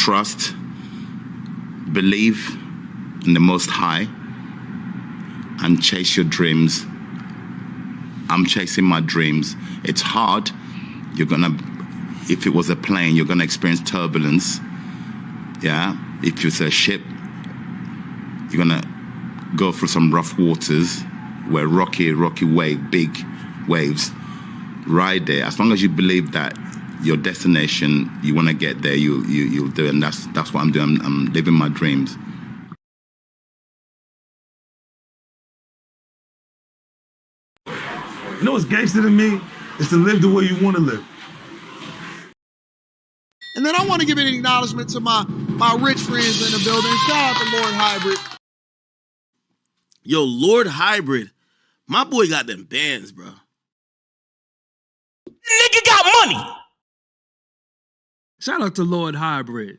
trust, believe in the Most High, and chase your dreams. I'm chasing my dreams. It's hard. If it was a plane, you're gonna experience turbulence. Yeah. If it's a ship, you're gonna go through some rough waters where rocky big waves. Ride there. As long as you believe that your destination, you want to get there, you'll do it. And that's what I'm doing. I'm living my dreams. You know what's gangster to me? It's to live the way you want to live. And then I want to give an acknowledgement to my rich friends in the building. Shout out to Lord Hybrid. Yo, Lord Hybrid, my boy got them bands, bro. Nigga got money. Shout out to Lord Hybrid.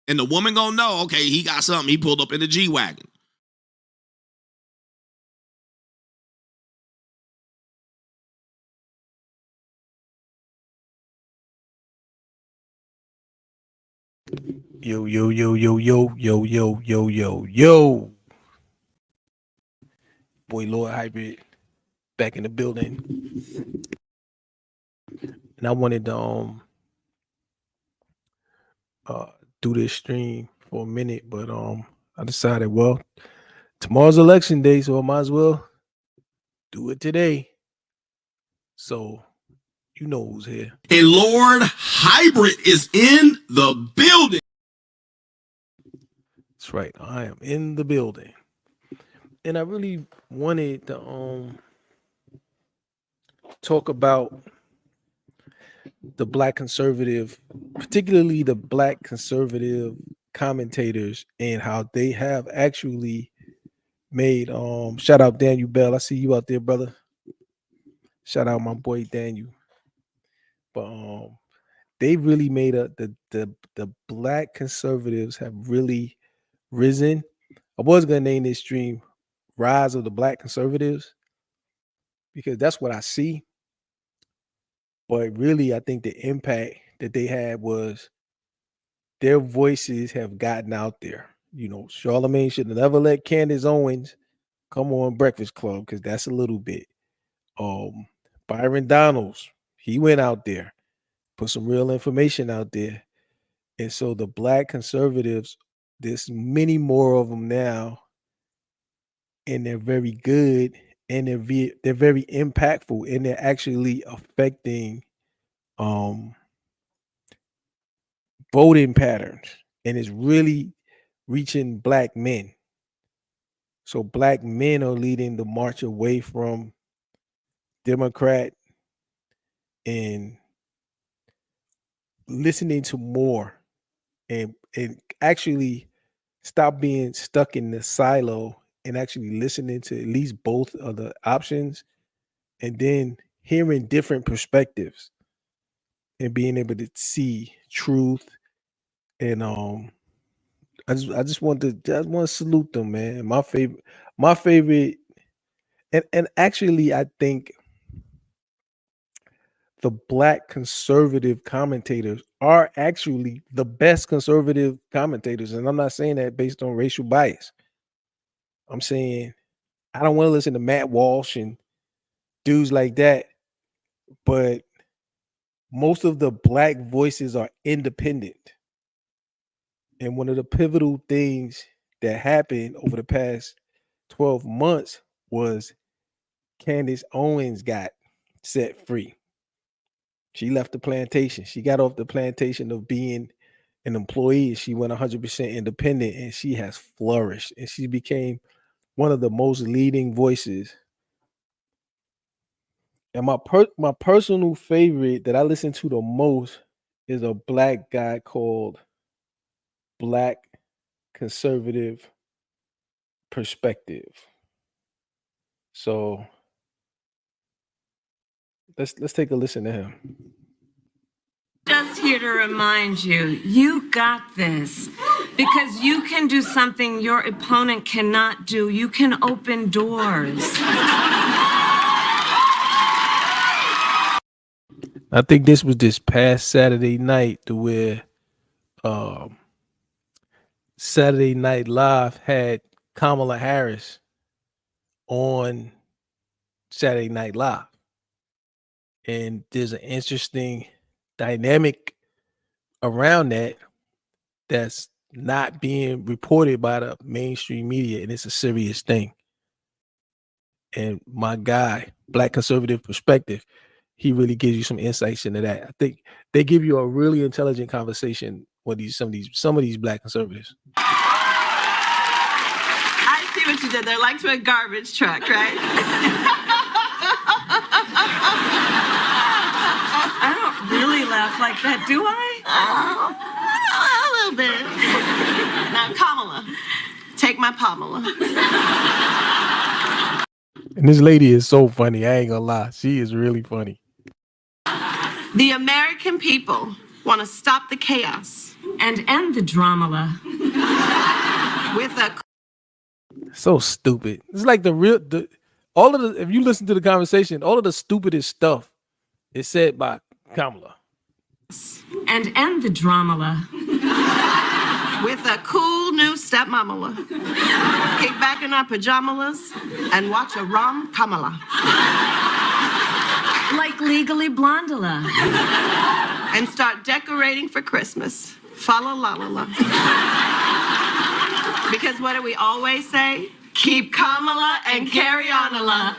And the woman gonna know, okay, he got something. He pulled up in the G-Wagon. Yo, yo, yo, yo, yo, yo, yo, yo, yo, yo. Boy, Lord Hybrid back in the building. And I wanted to do this stream for a minute, but I decided, well, tomorrow's election day, so I might as well do it today. So you know who's here. And Lord Hybrid is in the building. That's right. I am in the building. And I really wanted to talk about the Black conservative, particularly the Black conservative commentators, and how they have actually made shout out Daniel Bell. I see you out there, brother. Shout out my boy Daniel. But they really made the Black conservatives have really risen. I was gonna name this stream Rise of the Black Conservatives because that's what I see. But really, I think the impact that they had was their voices have gotten out there. You know, Charlemagne should have never let Candace Owens come on Breakfast Club because that's a little bit. Byron Donalds, he went out there, put some real information out there. And so the Black conservatives, there's many more of them now, and they're very good, and they're very impactful, and they're actually affecting voting patterns, and it's really reaching Black men. So Black men are leading the march away from Democrat and listening to more and actually stop being stuck in the silo and actually listening to at least both of the options, and then hearing different perspectives and being able to see truth. And I just want to salute them, man. My favorite, and actually I think the Black conservative commentators are actually the best conservative commentators. And I'm not saying that based on racial bias. I'm saying I don't want to listen to Matt Walsh and dudes like that, but most of the Black voices are independent. And one of the pivotal things that happened over the past 12 months was Candace Owens got set free. She left the plantation. She got off the plantation of being an employee. She went 100% independent, and she has flourished. And she became one of the most leading voices. And my personal favorite that I listen to the most is a Black guy called Black Conservative Perspective. So let's take a listen to him. Just here to remind you, you got this, because you can do something your opponent cannot do. You can open doors. I think this was this past Saturday night to where Saturday Night Live had Kamala Harris on Saturday Night Live. And there's an interesting dynamic around that that's not being reported by the mainstream media, and it's a serious thing. And my guy, Black Conservative Perspective, he really gives you some insights into that. I think they give you a really intelligent conversation with some of these Black conservatives. I see what you did there, like to a garbage truck, right? I don't really laugh like that, do I? A little bit. Now, Kamala, take my Pamela. And this lady is so funny. I ain't gonna lie. She is really funny. The American people want to stop the chaos And end the drama. with a So stupid. It's like if you listen to the conversation, all of the stupidest stuff is said by Kamala. And end the drama. with a cool new stepmamala. Kick back in our pajamas and watch a rom Kamala. Like Legally Blondula. And start decorating for Christmas. Fa la la la la. Because what do we always say? Keep Kamala and carry on a la.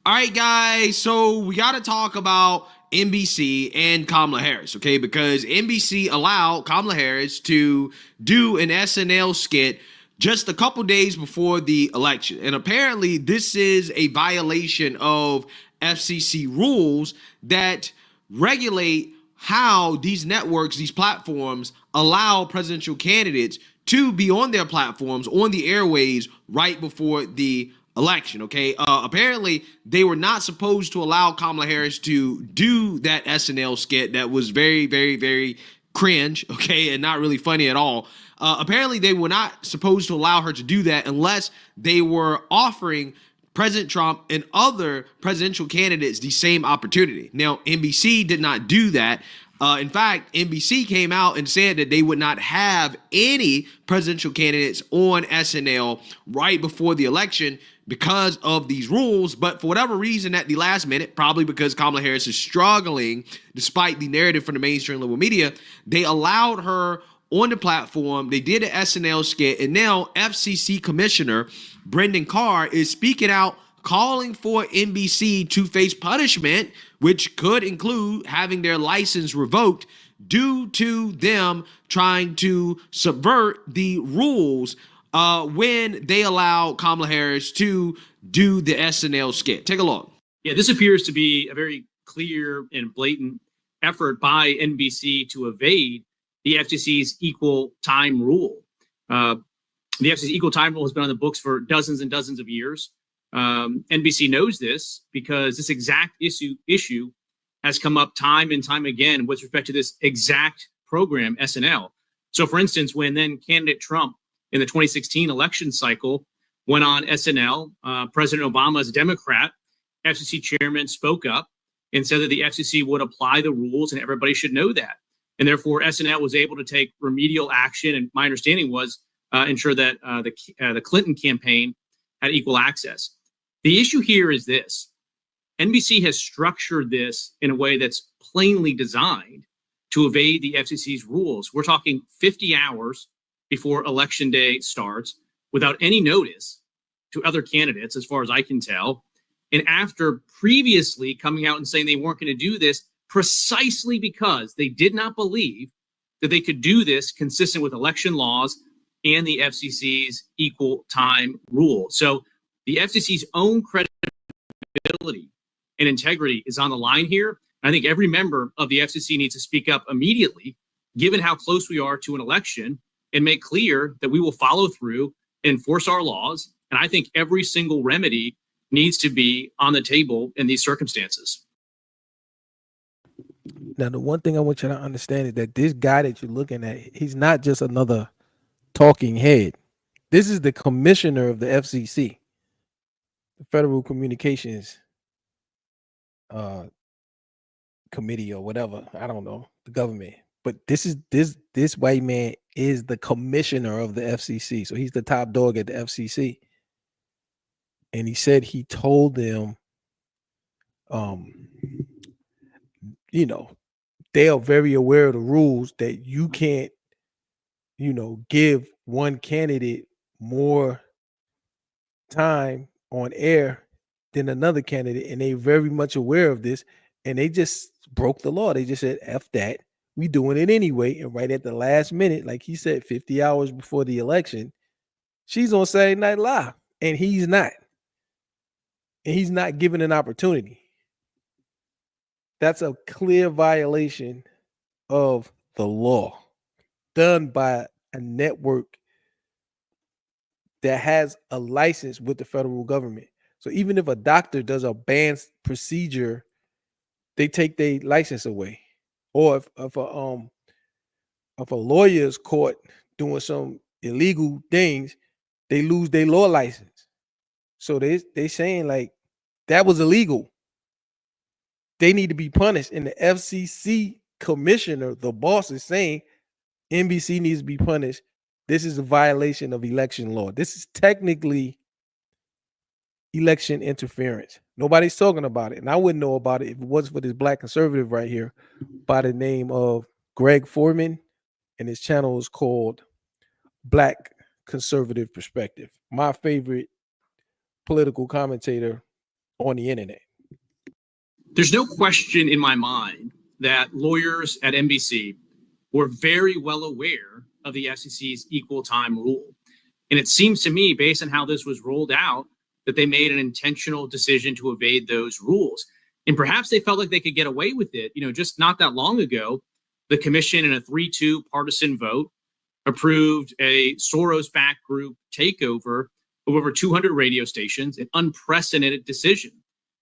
All right, guys, so we got to talk about NBC and Kamala Harris, okay? Because NBC allowed Kamala Harris to do an SNL skit just a couple days before the election. And apparently this is a violation of FCC rules that regulate how these networks, these platforms, allow presidential candidates to be on their platforms, on the airways, right before the election, okay? Apparently, they were not supposed to allow Kamala Harris to do that SNL skit that was very, very, very cringe, okay, and not really funny at all. Apparently, they were not supposed to allow her to do that unless they were offering President Trump and other presidential candidates the same opportunity. Now, NBC did not do that. In fact, NBC came out and said that they would not have any presidential candidates on SNL right before the election because of these rules. But for whatever reason, at the last minute, probably because Kamala Harris is struggling despite the narrative from the mainstream liberal media, they allowed her on the platform. They did an SNL skit, and now FCC Commissioner Brendan Carr is speaking out, calling for NBC to face punishment, which could include having their license revoked due to them trying to subvert the rules when they allow Kamala Harris to do the SNL skit. Take a look. Yeah, this appears to be a very clear and blatant effort by NBC to evade the FCC's equal time rule. The FCC's equal time rule has been on the books for dozens and dozens of years. NBC knows this because this exact issue has come up time and time again with respect to this exact program, SNL. So, for instance, when then candidate Trump in the 2016 election cycle went on SNL, President Obama, as a Democrat, FCC chairman, spoke up and said that the FCC would apply the rules and everybody should know that. And therefore, SNL was able to take remedial action. And my understanding was ensure that the Clinton campaign had equal access. The issue here is this. NBC has structured this in a way that's plainly designed to evade the FCC's rules. We're talking 50 hours before election day starts without any notice to other candidates, as far as I can tell. And after previously coming out and saying they weren't going to do this precisely because they did not believe that they could do this consistent with election laws and the FCC's equal time rule. So the FCC's own credibility and integrity is on the line here. I think every member of the FCC needs to speak up immediately, given how close we are to an election, and make clear that we will follow through and enforce our laws. And I think every single remedy needs to be on the table in these circumstances. Now, the one thing I want you to understand is that this guy that you're looking at, he's not just another talking head. This is the commissioner of the FCC, the Federal Communications committee or whatever. I don't know, the government. But this white man is the commissioner of the FCC. So he's the top dog at the FCC. And he said he told them, you know, they are very aware of the rules that you can't, you know, give one candidate more time on air than another candidate. And they very much aware of this. And they just broke the law. They just said, F that. We doing it anyway. And right at the last minute, like he said, 50 hours before the election, she's on Saturday Night Live. And he's not. And he's not given an opportunity. That's a clear violation of the law done by a network that has a license with the federal government. So even if a doctor does a banned procedure, they take their license away. Or if a lawyer is caught doing some illegal things, they lose their law license. So they saying like that was illegal. They need to be punished. And the FCC commissioner, the boss, is saying NBC needs to be punished. This is a violation of election law. This is technically election interference. Nobody's talking about it. And I wouldn't know about it if it wasn't for this black conservative right here by the name of Greg Foreman. And his channel is called Black Conservative Perspective. My favorite political commentator on the internet. There's no question in my mind that lawyers at NBC were very well aware of the FCC's equal time rule. And it seems to me, based on how this was rolled out, that they made an intentional decision to evade those rules. And perhaps they felt like they could get away with it. You know, just not that long ago, the commission in a 3-2 partisan vote approved a Soros-backed group takeover of over 200 radio stations, an unprecedented decision.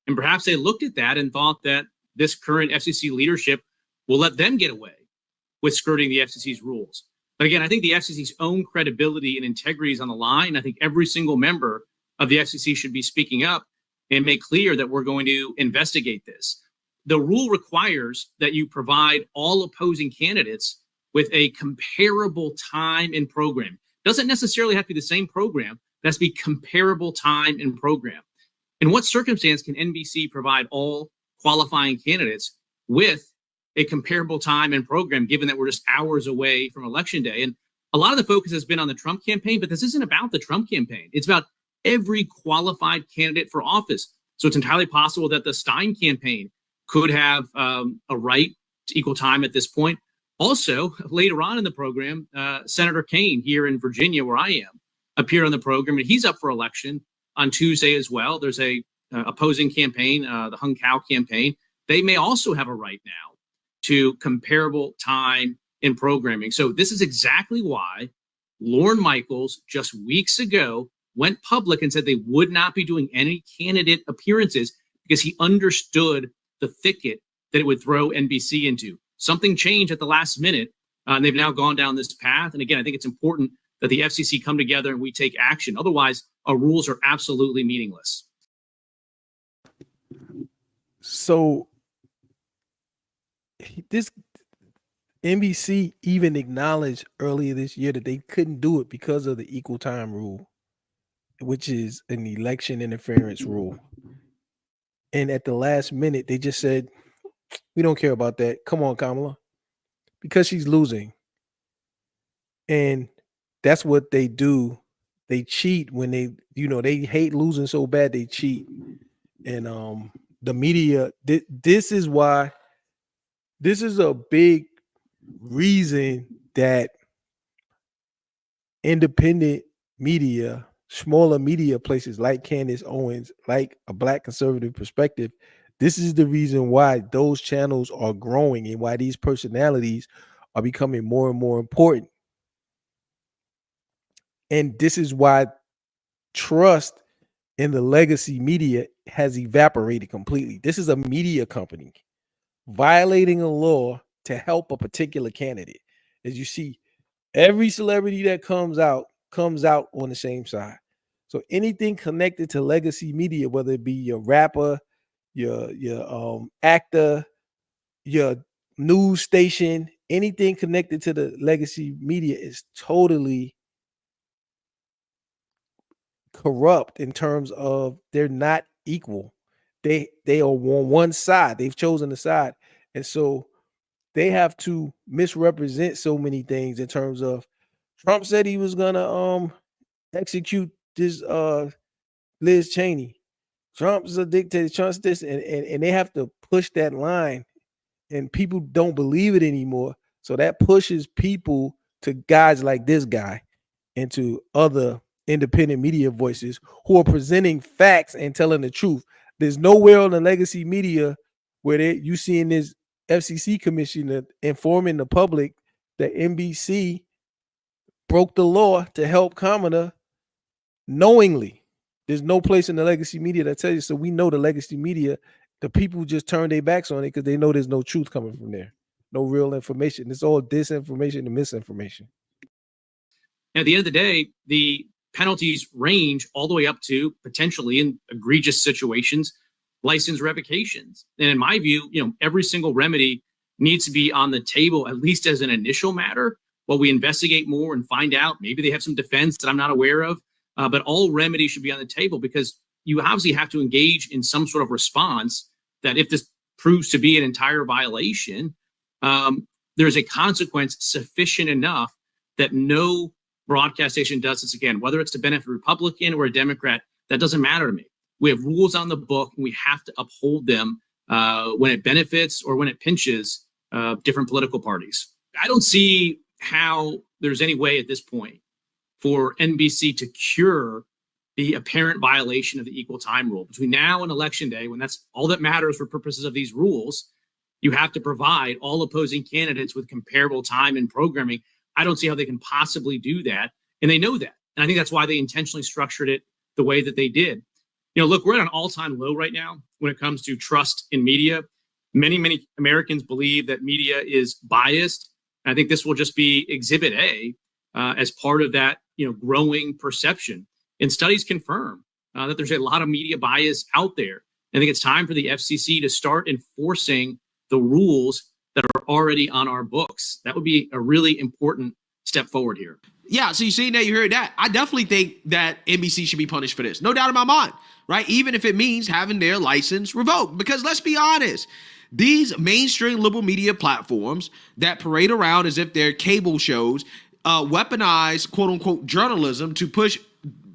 And perhaps they looked at that and thought that this current FCC leadership will let them get away with skirting the FCC's rules. But again, I think the FCC's own credibility and integrity is on the line. I think every single member of the FCC should be speaking up and make clear that we're going to investigate this. The rule requires that you provide all opposing candidates with a comparable time and program. Doesn't necessarily have to be the same program. It has to be comparable time and program. In what circumstance can NBC provide all qualifying candidates with a comparable time and program, given that we're just hours away from Election Day? And a lot of the focus has been on the Trump campaign, but this isn't about the Trump campaign. It's about every qualified candidate for office. So it's entirely possible that the Stein campaign could have a right to equal time at this point. Also, later on in the program, Senator Kaine here in Virginia, where I am, appeared on the program, and he's up for election on Tuesday as well. There's a opposing campaign, the Hung Cao campaign. They may also have a right now to comparable time in programming. So this is exactly why Lorne Michaels just weeks ago went public and said they would not be doing any candidate appearances because he understood the thicket that it would throw NBC into. Something changed at the last minute, and they've now gone down this path. And again, I think it's important that the FCC come together and we take action. Otherwise, our rules are absolutely meaningless. So this NBC even acknowledged earlier this year that they couldn't do it because of the equal time rule, which is an election interference rule. And at the last minute, they just said, we don't care about that. Come on, Kamala, because she's losing. And that's what they do. They cheat when they hate losing so bad, they cheat. And the media, this is why, this is a big reason that independent media, smaller media places like Candace Owens, like a Black Conservative Perspective, this is the reason why those channels are growing and why these personalities are becoming more and more important. And this is why trust in the legacy media has evaporated completely. This is a media company violating a law to help a particular candidate. As you see, every celebrity that comes out on the same side. So anything connected to legacy media, whether it be your rapper, your actor, your news station, anything connected to the legacy media is totally corrupt in terms of they're not equal. They are on one side. They've chosen a side. And so they have to misrepresent so many things in terms of Trump said he was gonna execute this Liz Cheney. Trump's a dictator, Trump's this, and they have to push that line, and people don't believe it anymore. So that pushes people to guys like this guy and to other independent media voices who are presenting facts and telling the truth. There's nowhere on the legacy media where you seeing this FCC commissioner informing the public that NBC broke the law to help Kamala knowingly. There's no place in the legacy media that tells you. So we know the legacy media, the people just turn their backs on it because they know there's no truth coming from there. No real information. It's all disinformation and misinformation. At the end of the day, the penalties range all the way up to potentially, in egregious situations, license revocations. And in my view, every single remedy needs to be on the table, at least as an initial matter, while we investigate more and find out. Maybe they have some defense that I'm not aware of, but all remedies should be on the table, because you obviously have to engage in some sort of response that if this proves to be an entire violation, there's a consequence sufficient enough that no broadcast station does this again, whether it's to benefit a Republican or a Democrat. That doesn't matter to me. We have rules on the book, and we have to uphold them when it benefits or when it pinches different political parties. I don't see how there's any way at this point for NBC to cure the apparent violation of the equal time rule. Between now and Election Day, when that's all that matters for purposes of these rules, you have to provide all opposing candidates with comparable time and programming. I don't see how they can possibly do that, and they know that. And I think that's why they intentionally structured it the way that they did. Look, we're at an all-time low right now when it comes to trust in media. Many Americans believe that media is biased. And I think this will just be Exhibit A as part of that, growing perception. And studies confirm that there's a lot of media bias out there. I think it's time for the FCC to start enforcing the rules that are already on our books. That would be a really important step forward here. Yeah, so you see that, you heard that. I definitely think that NBC should be punished for this. No doubt in my mind, right? Even if it means having their license revoked. Because let's be honest, these mainstream liberal media platforms that parade around as if they're cable shows weaponize quote-unquote journalism to push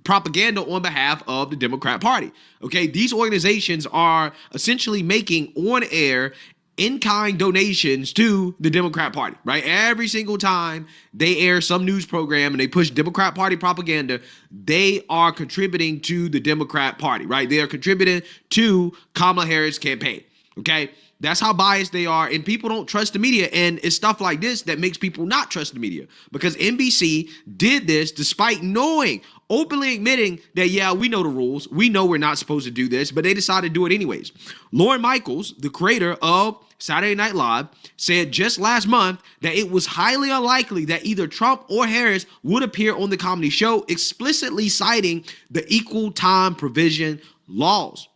propaganda on behalf of the Democrat Party. Okay, these organizations are essentially making on-air in-kind donations to the Democrat Party, right? Every single time they air some news program and they push Democrat Party propaganda, they are contributing to the Democrat Party, right? They are contributing to Kamala Harris' campaign, okay? That's how biased they are, and people don't trust the media, and it's stuff like this that makes people not trust the media, because NBC did this despite knowing, openly admitting that, yeah, we know the rules, we know we're not supposed to do this, but they decided to do it anyways. Lorne Michaels, the creator of Saturday Night Live, said just last month that it was highly unlikely that either Trump or Harris would appear on the comedy show, explicitly citing the equal time provision laws.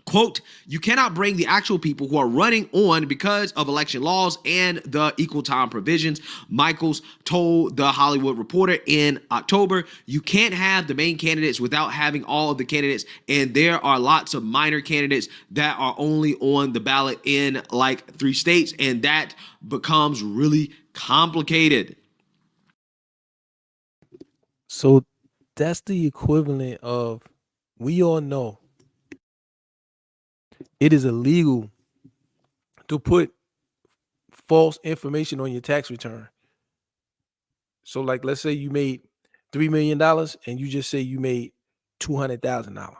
Quote, you cannot bring the actual people who are running on because of election laws and the equal time provisions, Michaels told The Hollywood Reporter in October. You can't have the main candidates without having all of the candidates, and there are lots of minor candidates that are only on the ballot in like 3 states, and that becomes really complicated. So that's the equivalent of, we all know it is illegal to put false information on your tax return. So like, let's say you made $3 million and you just say you made $200,000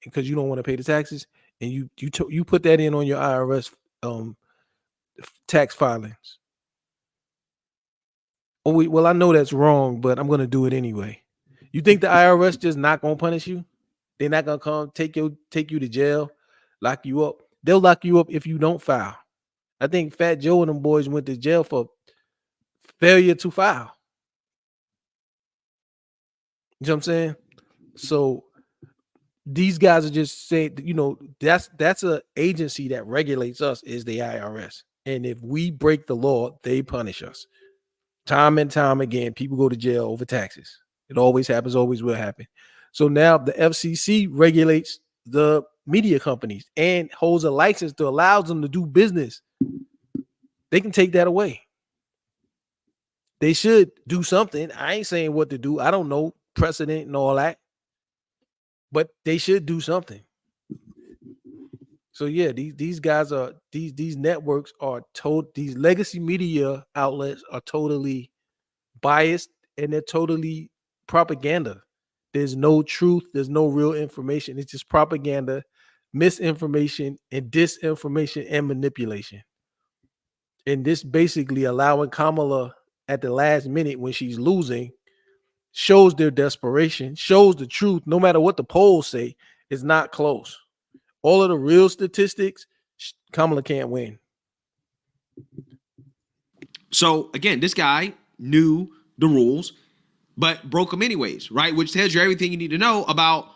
because you don't want to pay the taxes, and you put that in on your IRS tax filings. Oh, well, I know that's wrong, but I'm going to do it anyway. You think the IRS just not going to punish you? They're not going to come take you to jail, lock you up. They'll lock you up if you don't file. I think Fat Joe and them boys went to jail for failure to file. You know what I'm saying? So these guys are just saying, that's an agency that regulates us, is the IRS. And if we break the law, they punish us. Time and time again, people go to jail over taxes. It always happens, always will happen. So now the FCC regulates the media companies and holds a license to allow them to do business. They can take that away. They should do something. I ain't saying what to do. I don't know precedent and all that, but they should do something. So yeah, these guys are these networks are these legacy media outlets are totally biased and they're totally propaganda. There's no truth, there's no real information. It's just propaganda, misinformation, and disinformation and manipulation. And this basically allowing Kamala at the last minute when she's losing shows their desperation, shows the truth. No matter what the polls say, it's not close. All of the real statistics, Kamala can't win. So again, this guy knew the rules, but broke them anyways, right? Which tells you everything you need to know about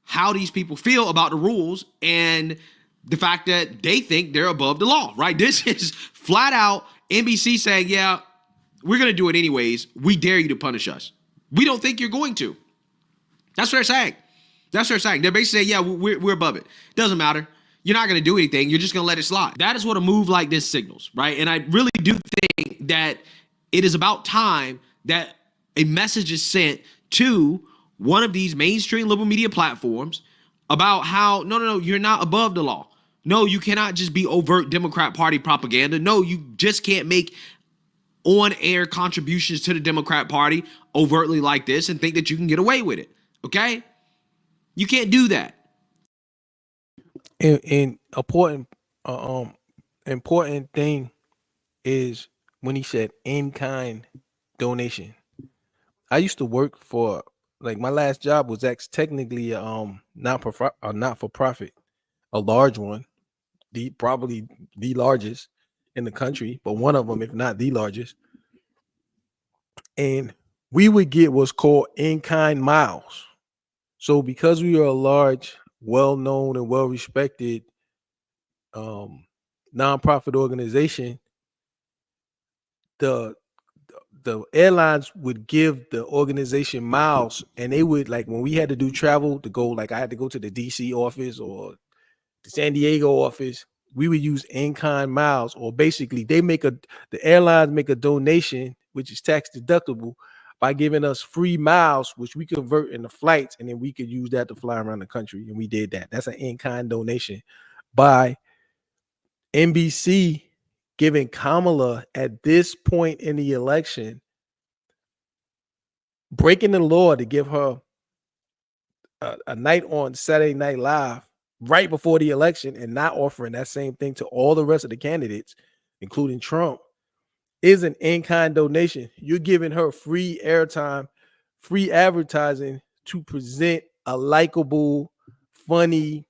how these people feel about the rules and the fact that they think they're above the law, right? This is flat out NBC saying, yeah, we're going to do it anyways. We dare you to punish us. We don't think you're going to. That's what they're saying. That's what they're saying. They're basically saying, yeah, we're above it. Doesn't matter. You're not going to do anything. You're just going to let it slide. That is what a move like this signals, right? And I really do think that it is about time that a message is sent to one of these mainstream liberal media platforms about how, no, you're not above the law. No, you cannot just be overt Democrat Party propaganda. No, you just can't make on-air contributions to the Democrat Party overtly like this and think that you can get away with it, okay? You can't do that. And important thing is when he said in-kind donation. I used to work for, like, my last job was technically not for profit, a large one, probably the largest in the country, but one of them, if not the largest. And we would get what's called in-kind miles. So because we are a large, well-known and well-respected nonprofit organization, the airlines would give the organization miles, and they would, like, when we had to do travel to go, like I had to go to the DC office or the San Diego office, we would use in-kind miles, or basically the airlines make a donation, which is tax deductible, by giving us free miles, which we convert into flights, and then we could use that to fly around the country. And we did that. That's an in-kind donation by NBC giving Kamala at this point in the election, breaking the law to give her a night on Saturday Night Live right before the election and not offering that same thing to all the rest of the candidates, including Trump, is an in-kind donation. You're giving her free airtime, free advertising to present a likable, funny,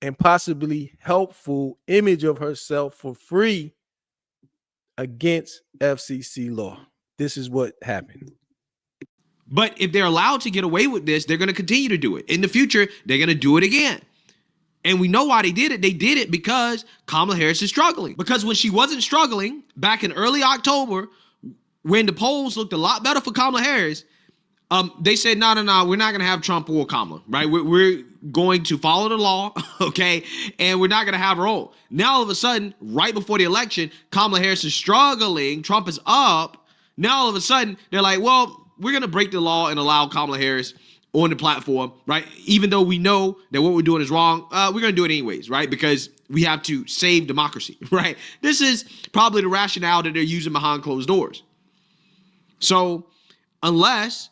and possibly helpful image of herself for free against FCC law. This is what happened. But if they're allowed to get away with this, they're going to continue to do it. In the future, they're going to do it again. And we know why they did it. They did it because Kamala Harris is struggling. Because when she wasn't struggling back in early October, when the polls looked a lot better for Kamala Harris, they said, no, we're not going to have Trump or Kamala, right? We're going to follow the law, okay? And we're not going to have her on. Now, all of a sudden, right before the election, Kamala Harris is struggling. Trump is up. Now, all of a sudden, they're like, well, we're going to break the law and allow Kamala Harris on the platform, right? Even though we know that what we're doing is wrong, we're going to do it anyways, right? Because we have to save democracy, right? This is probably the rationale that they're using behind closed doors. So unless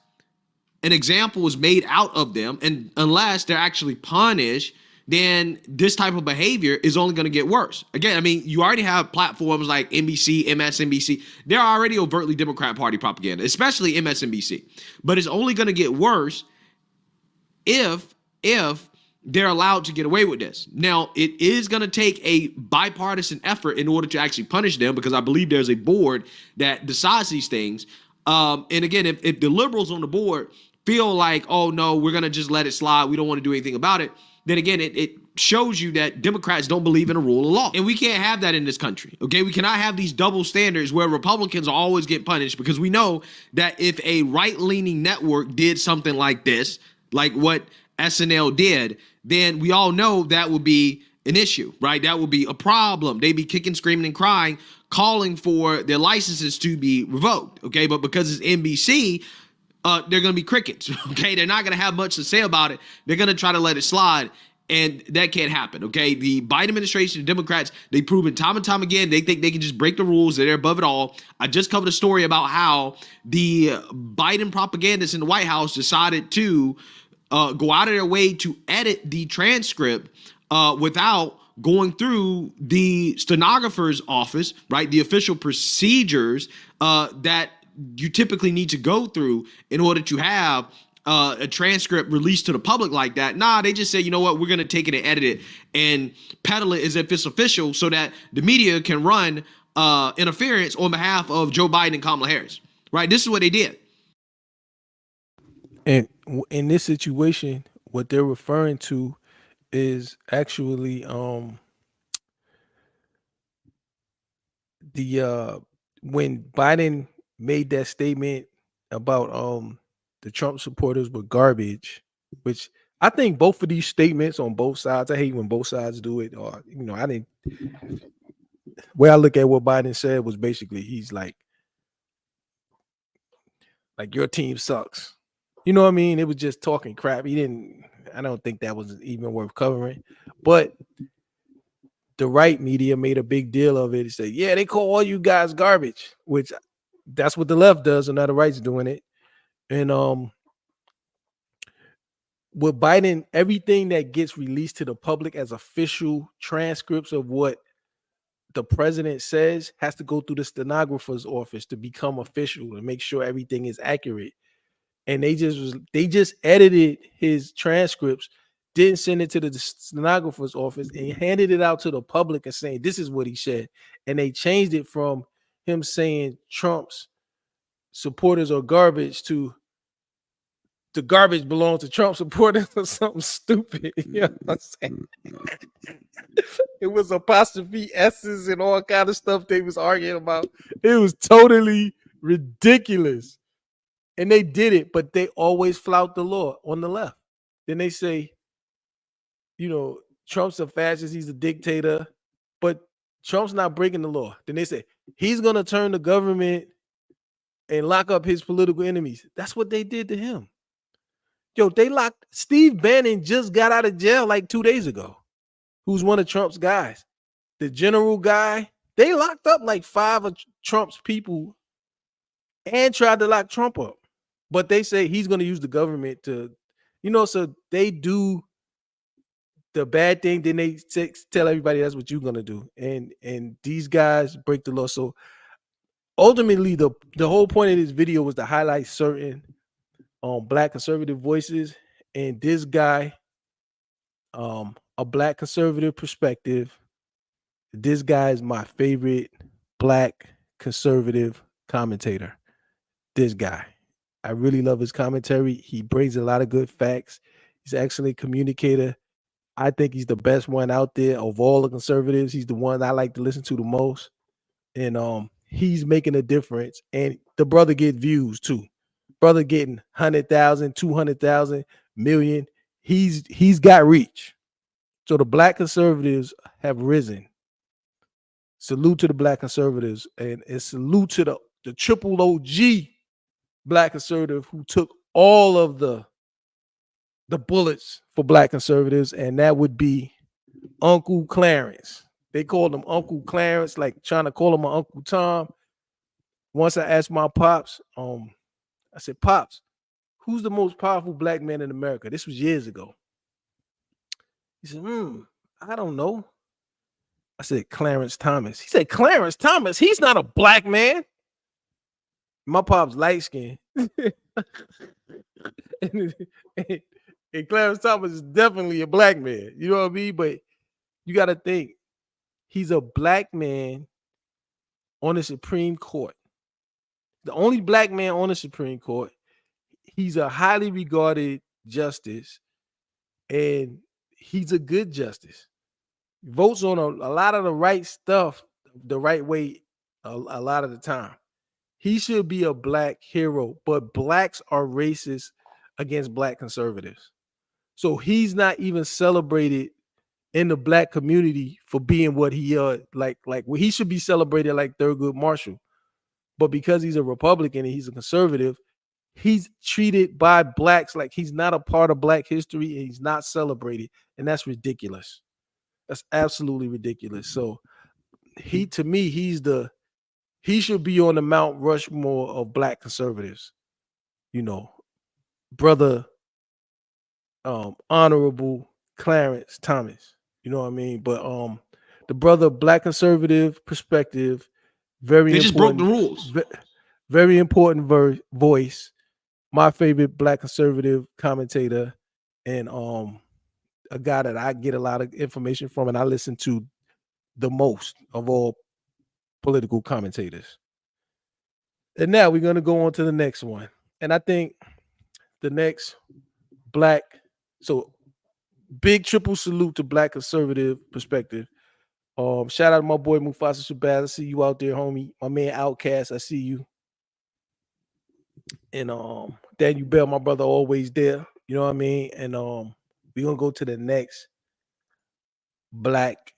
an example is made out of them, and unless they're actually punished, then this type of behavior is only going to get worse. Again, I mean, you already have platforms like NBC, MSNBC. They're already overtly Democrat Party propaganda, especially MSNBC. But it's only going to get worse if they're allowed to get away with this. Now, it is going to take a bipartisan effort in order to actually punish them, because I believe there's a board that decides these things. And again, if the liberals on the board feel like, oh no, we're gonna just let it slide, we don't want to do anything about it, then again, it shows you that Democrats don't believe in a rule of law. And we can't have that in this country, okay? We cannot have these double standards where Republicans always get punished, because we know that if a right-leaning network did something like this, like what SNL did, then we all know that would be an issue, right? That would be a problem. They'd be kicking, screaming, and crying, calling for their licenses to be revoked, okay? But because it's NBC, they're going to be crickets, okay? They're not going to have much to say about it. They're going to try to let it slide, and that can't happen, okay? The Biden administration, the Democrats, they've proven time and time again, they think they can just break the rules, they're above it all. I just covered a story about how the Biden propagandists in the White House decided to go out of their way to edit the transcript without going through the stenographer's office, right? The official procedures that you typically need to go through in order to have a transcript released to the public like that. Nah, they just say, you know what, we're going to take it and edit it and peddle it as if it's official so that the media can run interference on behalf of Joe Biden and Kamala Harris, right? This is what they did. And in this situation, what they're referring to is actually the when Biden made that statement about the Trump supporters were garbage, which I think both of these statements on both sides, I hate when both sides do it, or I didn't. Where I look at what Biden said was basically he's like your team sucks. You know what I mean? It was just talking crap. I don't think that was even worth covering. But the right media made a big deal of it. It said, yeah, they call all you guys garbage, which that's what the left does, and now the right's doing it. And with Biden, everything that gets released to the public as official transcripts of what the president says has to go through the stenographer's office to become official and make sure everything is accurate. And they just edited his transcripts, didn't send it to the stenographer's office, and handed it out to the public and saying, this is what he said. And they changed it from him saying Trump's supporters are garbage to the garbage belongs to Trump supporters or something stupid. You know what I'm saying? It was apostrophe S's and all kind of stuff they was arguing about. It was totally ridiculous. And they did it, but they always flout the law on the left. Then they say, Trump's a fascist, he's a dictator, but Trump's not breaking the law. Then they say, he's going to turn the government and lock up his political enemies. That's what they did to him. Yo, they locked Steve Bannon, just got out of jail like 2 days ago, who's one of Trump's guys. The general guy, they locked up like 5 of Trump's people and tried to lock Trump up. But they say he's going to use the government to, so they do the bad thing, then they tell everybody that's what you're going to do. And these guys break the law. So ultimately, the whole point of this video was to highlight certain Black conservative voices. And this guy, a Black conservative perspective, this guy is my favorite Black conservative commentator. This guy. I really love his commentary. He brings a lot of good facts. He's an excellent communicator. I think he's the best one out there of all the conservatives. He's the one I like to listen to the most. And he's making a difference. And the brother get views too. Brother getting 100,000, 200,000, million. He's got reach. So the Black conservatives have risen. Salute to the Black conservatives, and salute to the triple OG Black conservative who took all of the bullets for Black conservatives, and that would be Uncle Clarence. They called him Uncle Clarence, like trying to call him my Uncle Tom. Once I asked my pops, I said, Pops, who's the most powerful Black man in America? This was years ago. He said, I don't know. I said, Clarence Thomas. He said, Clarence Thomas? He's not a Black man. My pop's light skinned. and Clarence Thomas is definitely a Black man. You know what I mean? But you got to think, he's a Black man on the Supreme Court. The only Black man on the Supreme Court. he's a highly regarded justice, and he's a good justice. Votes on a lot of the right stuff the right way a lot of the time. He should be a black hero, but blacks are racist against black conservatives. So he's not even celebrated in the black community for being what he like he should be celebrated like Thurgood Marshall. But because he's a Republican and he's a conservative, he's treated by blacks like he's not a part of black history and he's not celebrated. And that's ridiculous. That's absolutely ridiculous. So he should be on the Mount Rushmore of black conservatives. You know, brother Honorable Clarence Thomas. You know what I mean? But the brother black conservative perspective, very They just broke the rules. Very important voice. My favorite black conservative commentator, and a guy that I get a lot of information from, and I listen to the most of all political commentators. And now we're going to go on to the next one. And I think the next big triple salute to black conservative perspective. Shout out to my boy Mufasa Shabazz. I see you out there, homie. My man Outcast, I see you. And Daniel Bell, my brother, always there. You know what I mean? And we're gonna go to the next black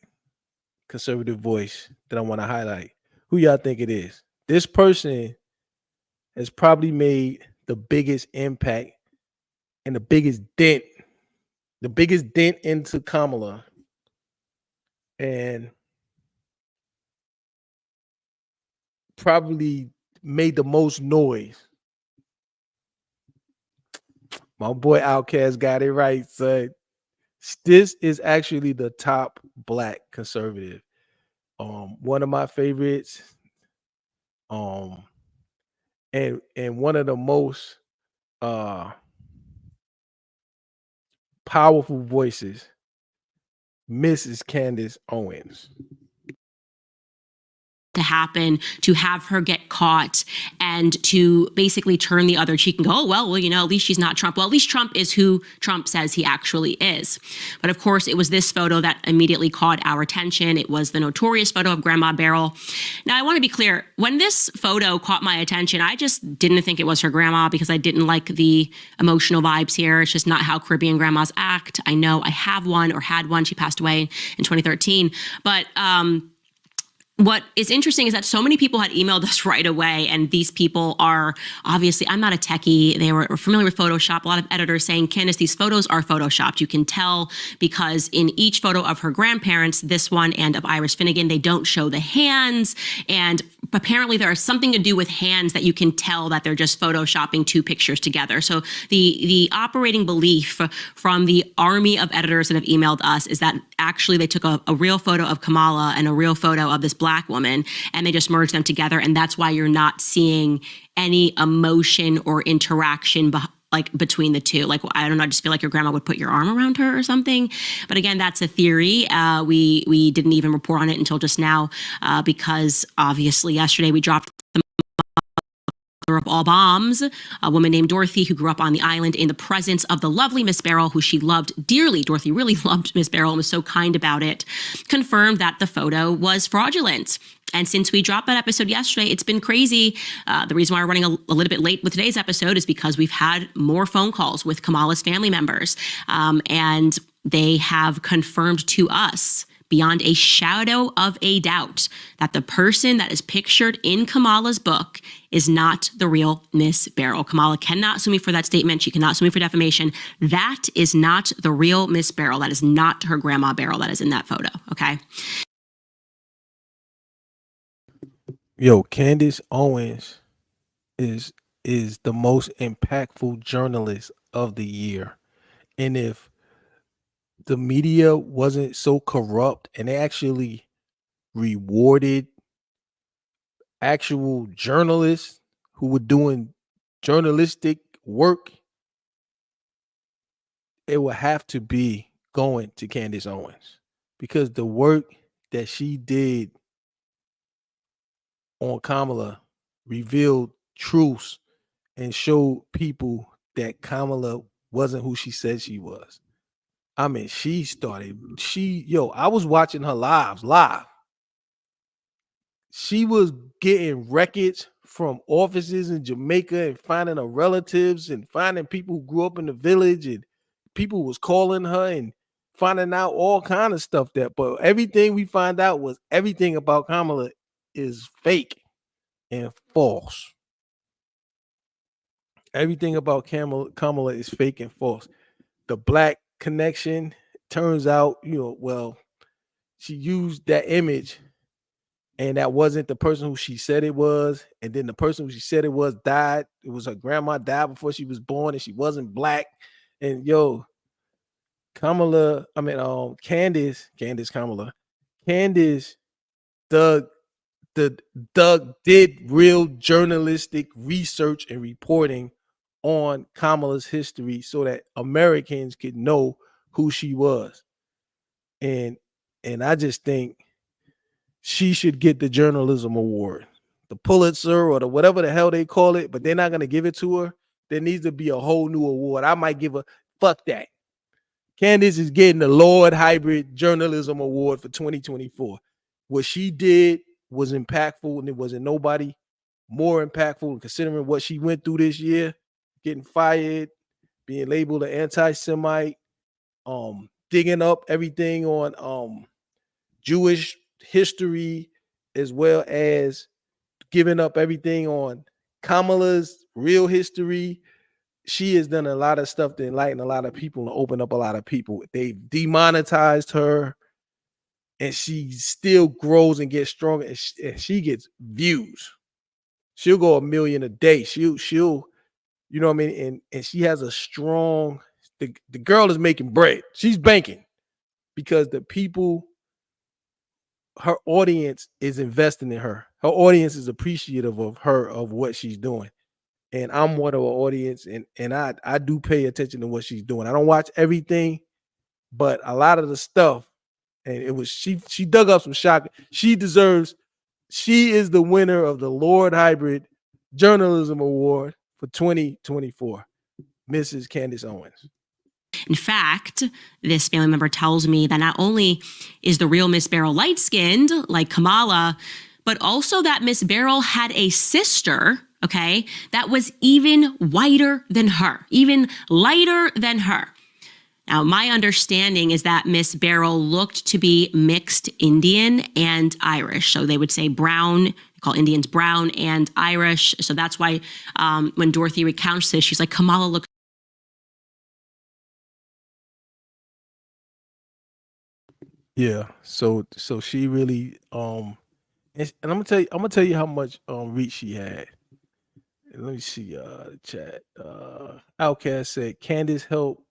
conservative voice that I want to highlight. Who y'all think it is? This person has probably made the biggest impact and the biggest dent into Kamala, and probably made the most noise. My boy Outkast got it right, son. This is actually the top black conservative. One of my favorites. And one of the most powerful voices, Mrs. Candace Owens. To happen, to have her get caught, and to basically turn the other cheek and go, oh, well, you know, at least she's not Trump. Well, at least Trump is who Trump says he actually is. But of course, it was this photo that immediately caught our attention. It was the notorious photo of Grandma Beryl. Now, I want to be clear. When this photo caught my attention, I just didn't think it was her grandma because I didn't like the emotional vibes here. It's just not how Caribbean grandmas act. I know I have one or had one. She passed away in 2013. But what is interesting is that so many people had emailed us right away, and these people are obviously, I'm not a techie, they were familiar with Photoshop. A lot of editors saying, Candace, these photos are Photoshopped. You can tell because in each photo of her grandparents, this one and of Iris Finnegan, they don't show the hands, and apparently there is something to do with hands that you can tell that they're just Photoshopping two pictures together. So the operating belief from the army of editors that have emailed us is that actually they took a real photo of Kamala and a real photo of this black woman, and they just merged them together. And that's why you're not seeing any emotion or interaction between the two. Like, I don't know, I just feel like your grandma would put your arm around her or something. But again, that's a theory. We didn't even report on it until just now because obviously yesterday we dropped the mother of all bombs, a woman named Dorothy who grew up on the island in the presence of the lovely Miss Beryl, who she loved dearly. Dorothy really loved Miss Beryl and was so kind about it, confirmed that the photo was fraudulent. And since we dropped that episode yesterday, it's been crazy. The reason why we're running a little bit late with today's episode is because we've had more phone calls with Kamala's family members. And they have confirmed to us beyond a shadow of a doubt that the person that is pictured in Kamala's book is not the real Miss Beryl. Kamala cannot sue me for that statement. She cannot sue me for defamation. That is not the real Miss Beryl. That is not her grandma Beryl that is in that photo, okay? Yo, Candace Owens is the most impactful journalist of the year. And if the media wasn't so corrupt and they actually rewarded actual journalists who were doing journalistic work, it would have to be going to Candace Owens, because the work that she did on Kamala revealed truths and showed people that Kamala wasn't who she said she was. I mean, I was watching her live. She was getting records from offices in Jamaica and finding her relatives and finding people who grew up in the village, and people was calling her and finding out all kind of stuff but everything we find out was everything about Kamala is fake and false. Everything about Kamala is fake and false. The black connection turns out, she used that image, and that wasn't the person who she said it was. And then the person who she said it was died. It was her grandma died before she was born, and she wasn't black. And Candace Doug did real journalistic research and reporting on Kamala's history so that Americans could know who she was. And I just think she should get the journalism award, the Pulitzer or the whatever the hell they call it, but they're not going to give it to her. There needs to be a whole new award. I might give fuck that. Candace is getting the Lord Hybrid Journalism Award for 2024. What she did was impactful, and it wasn't nobody more impactful considering what she went through this year, getting fired, being labeled an anti-Semite, digging up everything on Jewish history, as well as giving up everything on Kamala's real history. She has done a lot of stuff to enlighten a lot of people and open up a lot of people. They've demonetized her, and she still grows and gets stronger, and she gets views. She'll go 1 million a day. She'll you know what I mean? And she has a strong, the girl is making bread. She's banking because the people, her audience is investing in her. Her audience is appreciative of her, of what she's doing. And I'm one of her audience, and I do pay attention to what she's doing. I don't watch everything, but a lot of the stuff, and it was she dug up some shock. She is the winner of the Lord Hybrid Journalism Award for 2024, Mrs. Candace Owens. In fact, this family member tells me that not only is the real Miss Beryl light-skinned like Kamala, but also that Miss Beryl had a sister, okay, that was even whiter than her, even lighter than her. Now, my understanding is that Miss Beryl looked to be mixed Indian and Irish. So they would say brown, they call Indians brown and Irish. So that's why when Dorothy recounts this, she's like, Kamala looks. Yeah. So she really and I'm gonna tell you how much reach she had. Let me see the chat. Outcast said Candace helped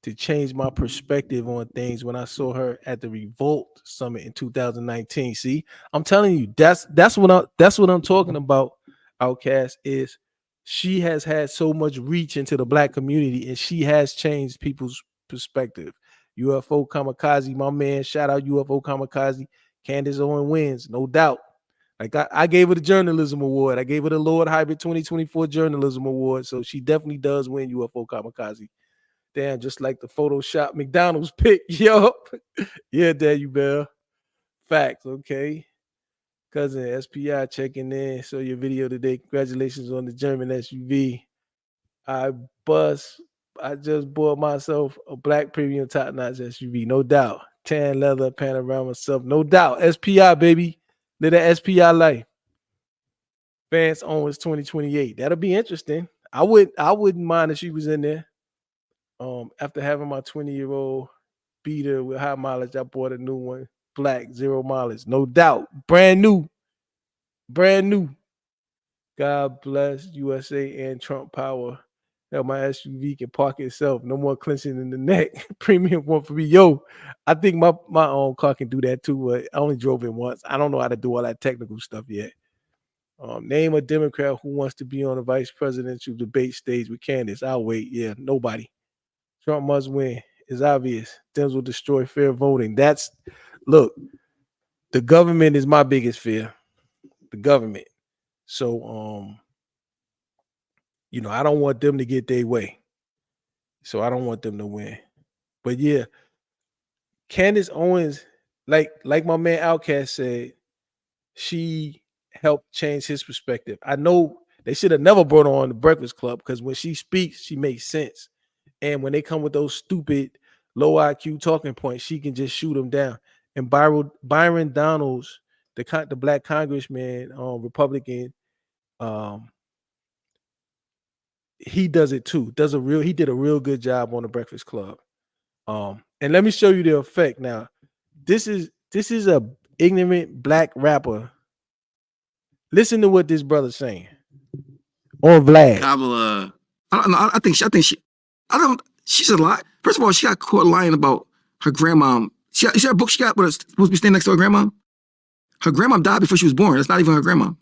to change my perspective on things when I saw her at the Revolt Summit in 2019. See, I'm telling you, that's what I'm talking about. Outcast is she has had so much reach into the black community, and she has changed people's perspective. UFO Kamikaze, my man, shout out UFO Kamikaze. Candace Owens wins, no doubt. Like I gave her the journalism award. I gave her the Lord Hybrid 2024 journalism award. So she definitely does win UFO Kamikaze. Damn, just like the Photoshop McDonald's pick. Yo. Yeah, there you Bell. Facts, okay. Cousin SPI checking in. Saw your video today. Congratulations on the German SUV. I just bought myself a black premium top-notch SUV, no doubt. Tan leather panorama stuff, no doubt. SPI, baby. Live that SPI life. Vance Owens 2028. That'll be interesting. I wouldn't mind if she was in there. After having my 20-year-old beater with high mileage, I bought a new one. Black, 0 mileage. No doubt. Brand new. God bless USA and Trump power. Hell, my SUV can park itself. No more clenching in the neck. Premium one for me. Yo, I think my own car can do that too, but I only drove it once. I don't know how to do all that technical stuff yet. Name a Democrat who wants to be on the vice presidential debate stage with Candace. I'll wait. Yeah, nobody. Trump must win. It's obvious. Dems will destroy fair voting. Look, the government is my biggest fear. The government. So, I don't want them to get their way. So I don't want them to win. But yeah, Candace Owens, like my man Outkast said, she helped change his perspective. I know they should have never brought her on the Breakfast Club because when she speaks, she makes sense. And when they come with those stupid low IQ talking points, she can just shoot them down. And Byron Donalds, the black congressman, Republican, he does it too. He did a real good job on the Breakfast Club. And let me show you the effect now. This is a ignorant black rapper. Listen to what this brother's saying. On Vlad. Kamala, I don't know. I think she's a lie. First of all, she got caught lying about her grandma. She had a book she got, but it's supposed to be staying next to her grandma. Her grandma died before she was born. That's not even her grandma.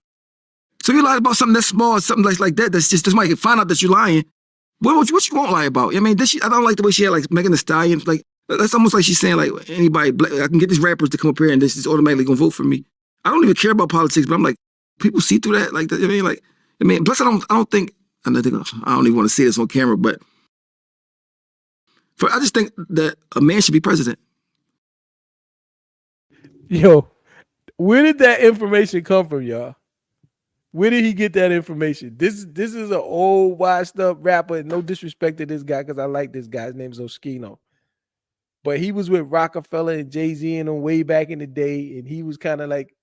So you lied about something that's small, something like that. That's just somebody can find out that you're lying. What you won't lie about? I mean, I don't like the way she had like Megan Thee Stallion. Like that's almost like she's saying like anybody. I can get these rappers to come up here and this is automatically gonna vote for me. I don't even care about politics, but I'm like, people see through that. Like I mean, plus I don't think. I don't even want to say this on camera, but I just think that a man should be president. Yo, where did that information come from, y'all? Where did he get that information? This is an old, washed up rapper. No disrespect to this guy, because I like this guy. His name is Oskino. But he was with Rockefeller and Jay-Z and them way back in the day, and he was kind of like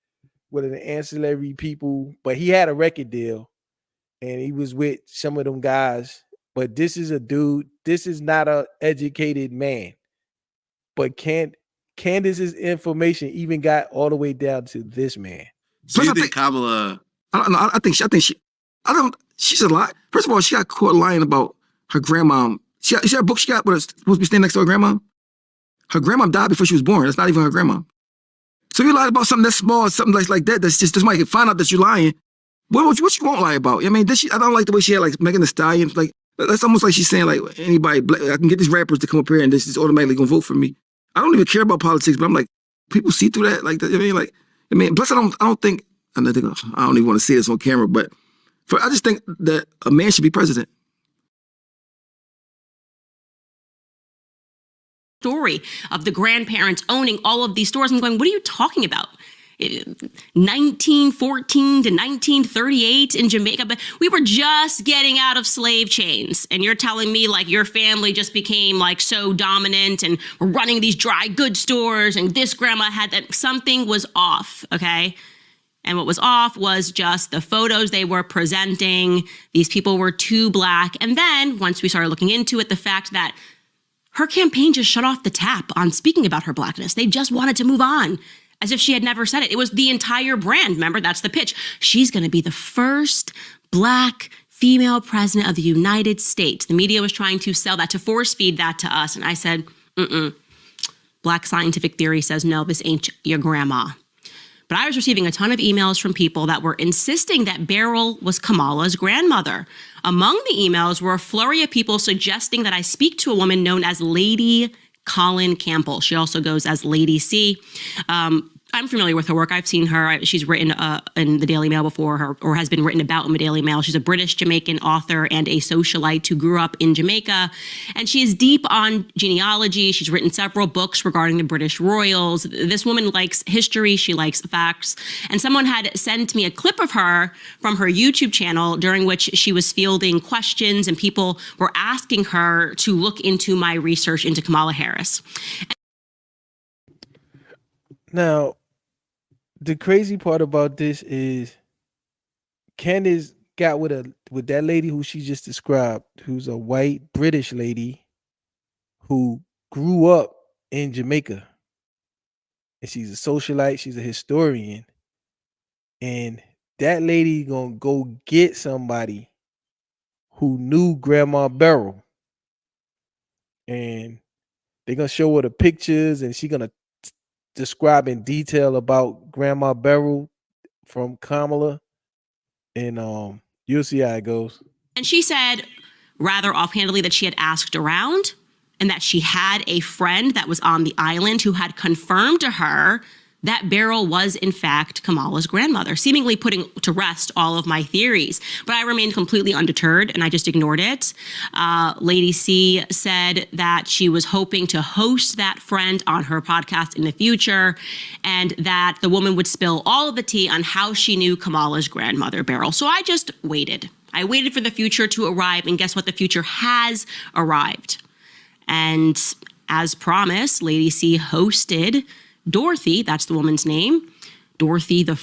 with an ancillary people, but he had a record deal, and he was with some of them guys. But this is a dude, this is not an educated man. But Candace's information even got all the way down to this man. So you think Kamala? I don't know. I think she's a lie. First of all, she got caught lying about her grandma. She had a book she got, but it's supposed to be staying next to her grandma. Her grandma died before she was born. That's not even her grandma. So you lied about something that's small, something like that. That's just somebody can find out that you're lying. What you won't lie about? I mean, I don't like the way she had like Megan Thee Stallion. Like that's almost like she's saying like anybody. I can get these rappers to come up here and this is automatically gonna vote for me. I don't even care about politics, but I'm like, people see through that. Like I mean, plus I don't think. I don't even want to say this on camera, but I just think that a man should be president. Story of the grandparents owning all of these stores. I'm going, what are you talking about? 1914 to 1938 in Jamaica, but we were just getting out of slave chains. And you're telling me like your family just became like so dominant and we're running these dry goods stores and this grandma had that. Something was off, okay? And what was off was just the photos they were presenting. These people were too black. And then once we started looking into it, the fact that her campaign just shut off the tap on speaking about her blackness. They just wanted to move on as if she had never said it. It was the entire brand. Remember, that's the pitch. She's going to be the first black female president of the United States. The media was trying to sell that, to force feed that to us. And I said, Black scientific theory says, no, this ain't your grandma. But I was receiving a ton of emails from people that were insisting that Beryl was Kamala's grandmother. Among the emails were a flurry of people suggesting that I speak to a woman known as Lady Colin Campbell. She also goes as Lady C. I'm familiar with her work. I've seen her. She's written in the Daily Mail before, or has been written about in the Daily Mail. She's a British Jamaican author and a socialite who grew up in Jamaica. And she is deep on genealogy. She's written several books regarding the British royals. This woman likes history. She likes facts. And someone had sent me a clip of her from her YouTube channel during which she was fielding questions and people were asking her to look into my research into Kamala Harris. Now, the crazy part about this is Candace got with that lady who she just described, who's a white British lady who grew up in Jamaica. And she's a socialite, she's a historian. And that lady gonna go get somebody who knew Grandma Beryl. And they're gonna show her the pictures and she's gonna describe in detail about Grandma Beryl from Kamala, and you'll see how it goes. And she said rather offhandedly that she had asked around and that she had a friend that was on the island who had confirmed to her that Beryl was in fact Kamala's grandmother, seemingly putting to rest all of my theories. But I remained completely undeterred and I just ignored it. Lady C said that she was hoping to host that friend on her podcast in the future, and that the woman would spill all of the tea on how she knew Kamala's grandmother, Beryl. So I just waited. I waited for the future to arrive, and guess what? The future has arrived. And as promised, Lady C hosted Dorothy, that's the woman's name, Dorothy, the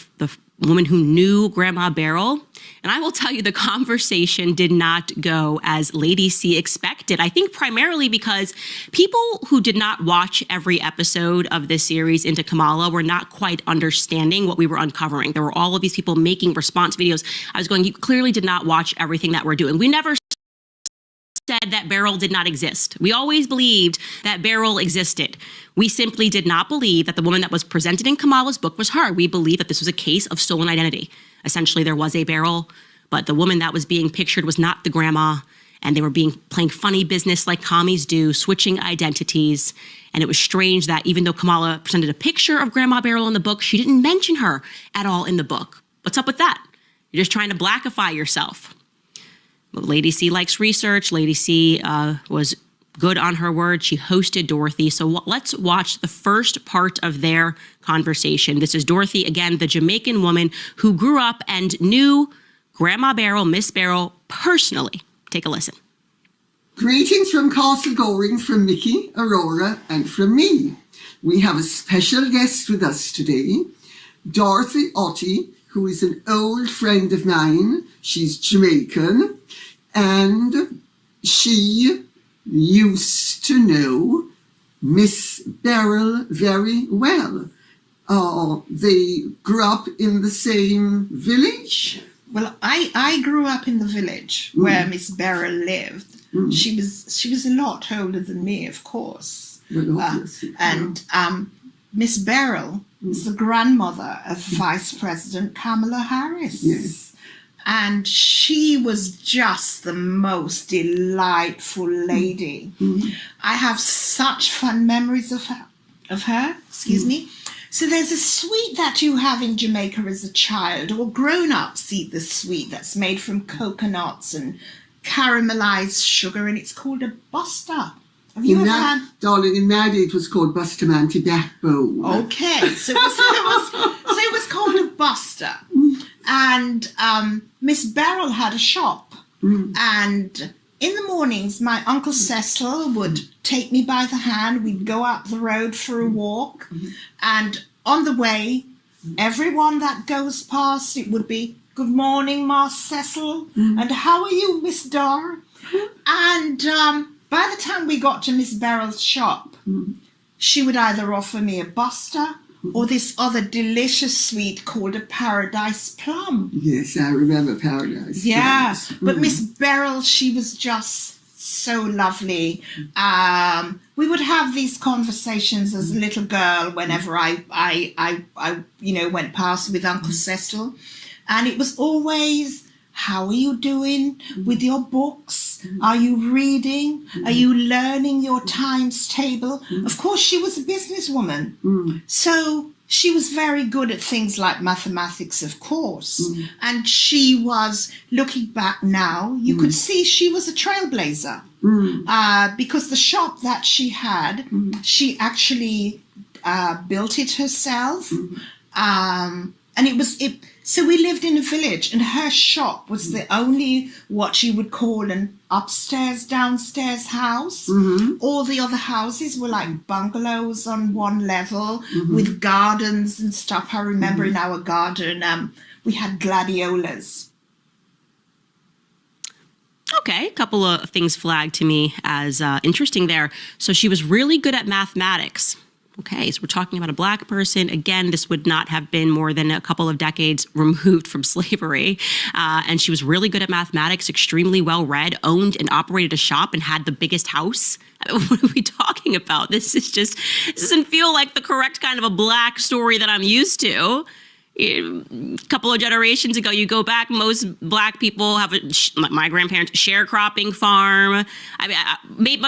woman who knew Grandma Beryl. And I will tell you, the conversation did not go as Lady C expected. I think primarily because people who did not watch every episode of this series Into Kamala were not quite understanding what we were uncovering. There were all of these people making response videos. I was going, you clearly did not watch everything that we're doing. We never said that Beryl did not exist. We always believed that Beryl existed. We simply did not believe that the woman that was presented in Kamala's book was her. We believed that this was a case of stolen identity. Essentially, there was a Beryl, but the woman that was being pictured was not the grandma, and they were playing funny business like commies do, switching identities. And it was strange that even though Kamala presented a picture of Grandma Beryl in the book, she didn't mention her at all in the book. What's up with that? You're just trying to blackify yourself. Lady C likes research. Lady C was good on her word. She hosted Dorothy. So let's watch the first part of their conversation. This is Dorothy, again, the Jamaican woman who grew up and knew Grandma Beryl, Miss Beryl, personally. Take a listen. Greetings from Castle Goring, from Mickey, Aurora, and from me. We have a special guest with us today, Dorothy Ottey, who is an old friend of mine. She's Jamaican, and she used to know Miss Beryl very well. They grew up in the same village. Well, I grew up in the village where Miss Beryl lived. She was a lot older than me, of course. Well, Miss Beryl is the grandmother of Vice President Kamala Harris. Yes. And she was just the most delightful lady. I have such fond memories of her. Excuse me. So there's a sweet that you have in Jamaica as a child, or grown-ups eat the sweet that's made from coconuts and caramelized sugar, and it's called a buster. Have you ever had? Darling, in my day it was called Bustamante Backbone. Okay, so it was called a buster. And Miss Beryl had a shop. And in the mornings, my Uncle Cecil would take me by the hand. We'd go up the road for a walk. And on the way, everyone that goes past, it would be, "Good morning, Mas Cecil. And how are you, Miss Dar?" And by the time we got to Miss Beryl's shop, she would either offer me a buster or this other delicious sweet called a Paradise Plum. Yes, I remember Paradise. Yeah, Plums. but Miss Beryl, she was just so lovely. We would have these conversations as a little girl whenever I went past with Uncle Cecil, and it was always, "How are you doing with your books? Are you reading? Are you learning your times table?" Of course, she was a businesswoman. So she was very good at things like mathematics, of course. And she was, looking back now, you could see she was a trailblazer. Because the shop that she had, she actually built it herself. So we lived in a village, and her shop was the only what you would call an upstairs, downstairs house. All the other houses were like bungalows on one level with gardens and stuff. I remember in our garden, we had gladiolas. Okay, a couple of things flagged to me as interesting there. So she was really good at mathematics. Okay, so we're talking about a Black person. Again, this would not have been more than a couple of decades removed from slavery. And she was really good at mathematics, extremely well read, owned and operated a shop, and had the biggest house. I mean, what are we talking about? This doesn't feel like the correct kind of a Black story that I'm used to. A couple of generations ago, you go back, most Black people have my grandparents' sharecropping farm. I mean,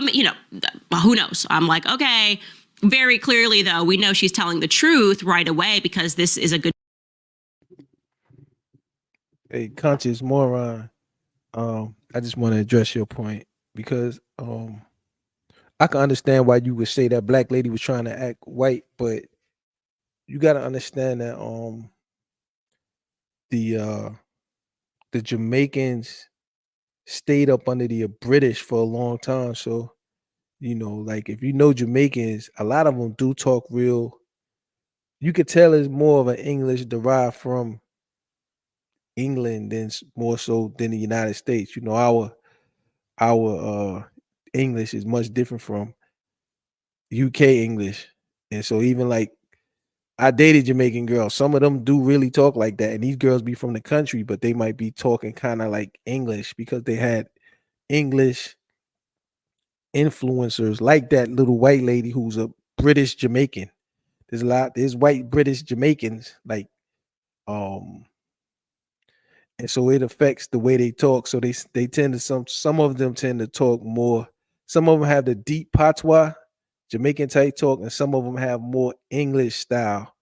who knows? I'm like, okay, Very clearly, though, we know she's telling the truth right away because this is a good. Hey, conscious moron. I just want to address your point because I can understand why you would say that black lady was trying to act white, but you got to understand that the Jamaicans stayed up under the British for a long time. So, you know, like if you know Jamaicans, a lot of them do talk real. You could tell it's more of an English derived from England than more so than the United States. You know, our English is much different from UK English. And so even like I dated Jamaican girls. Some of them do really talk like that. And these girls be from the country, but they might be talking kind of like English because they had English influencers like that little white lady who's a British Jamaican. There's white British Jamaicans like and so it affects the way they talk. So they tend to some of them tend to talk more. Some of them have the deep patois, Jamaican type talk, and some of them have more English style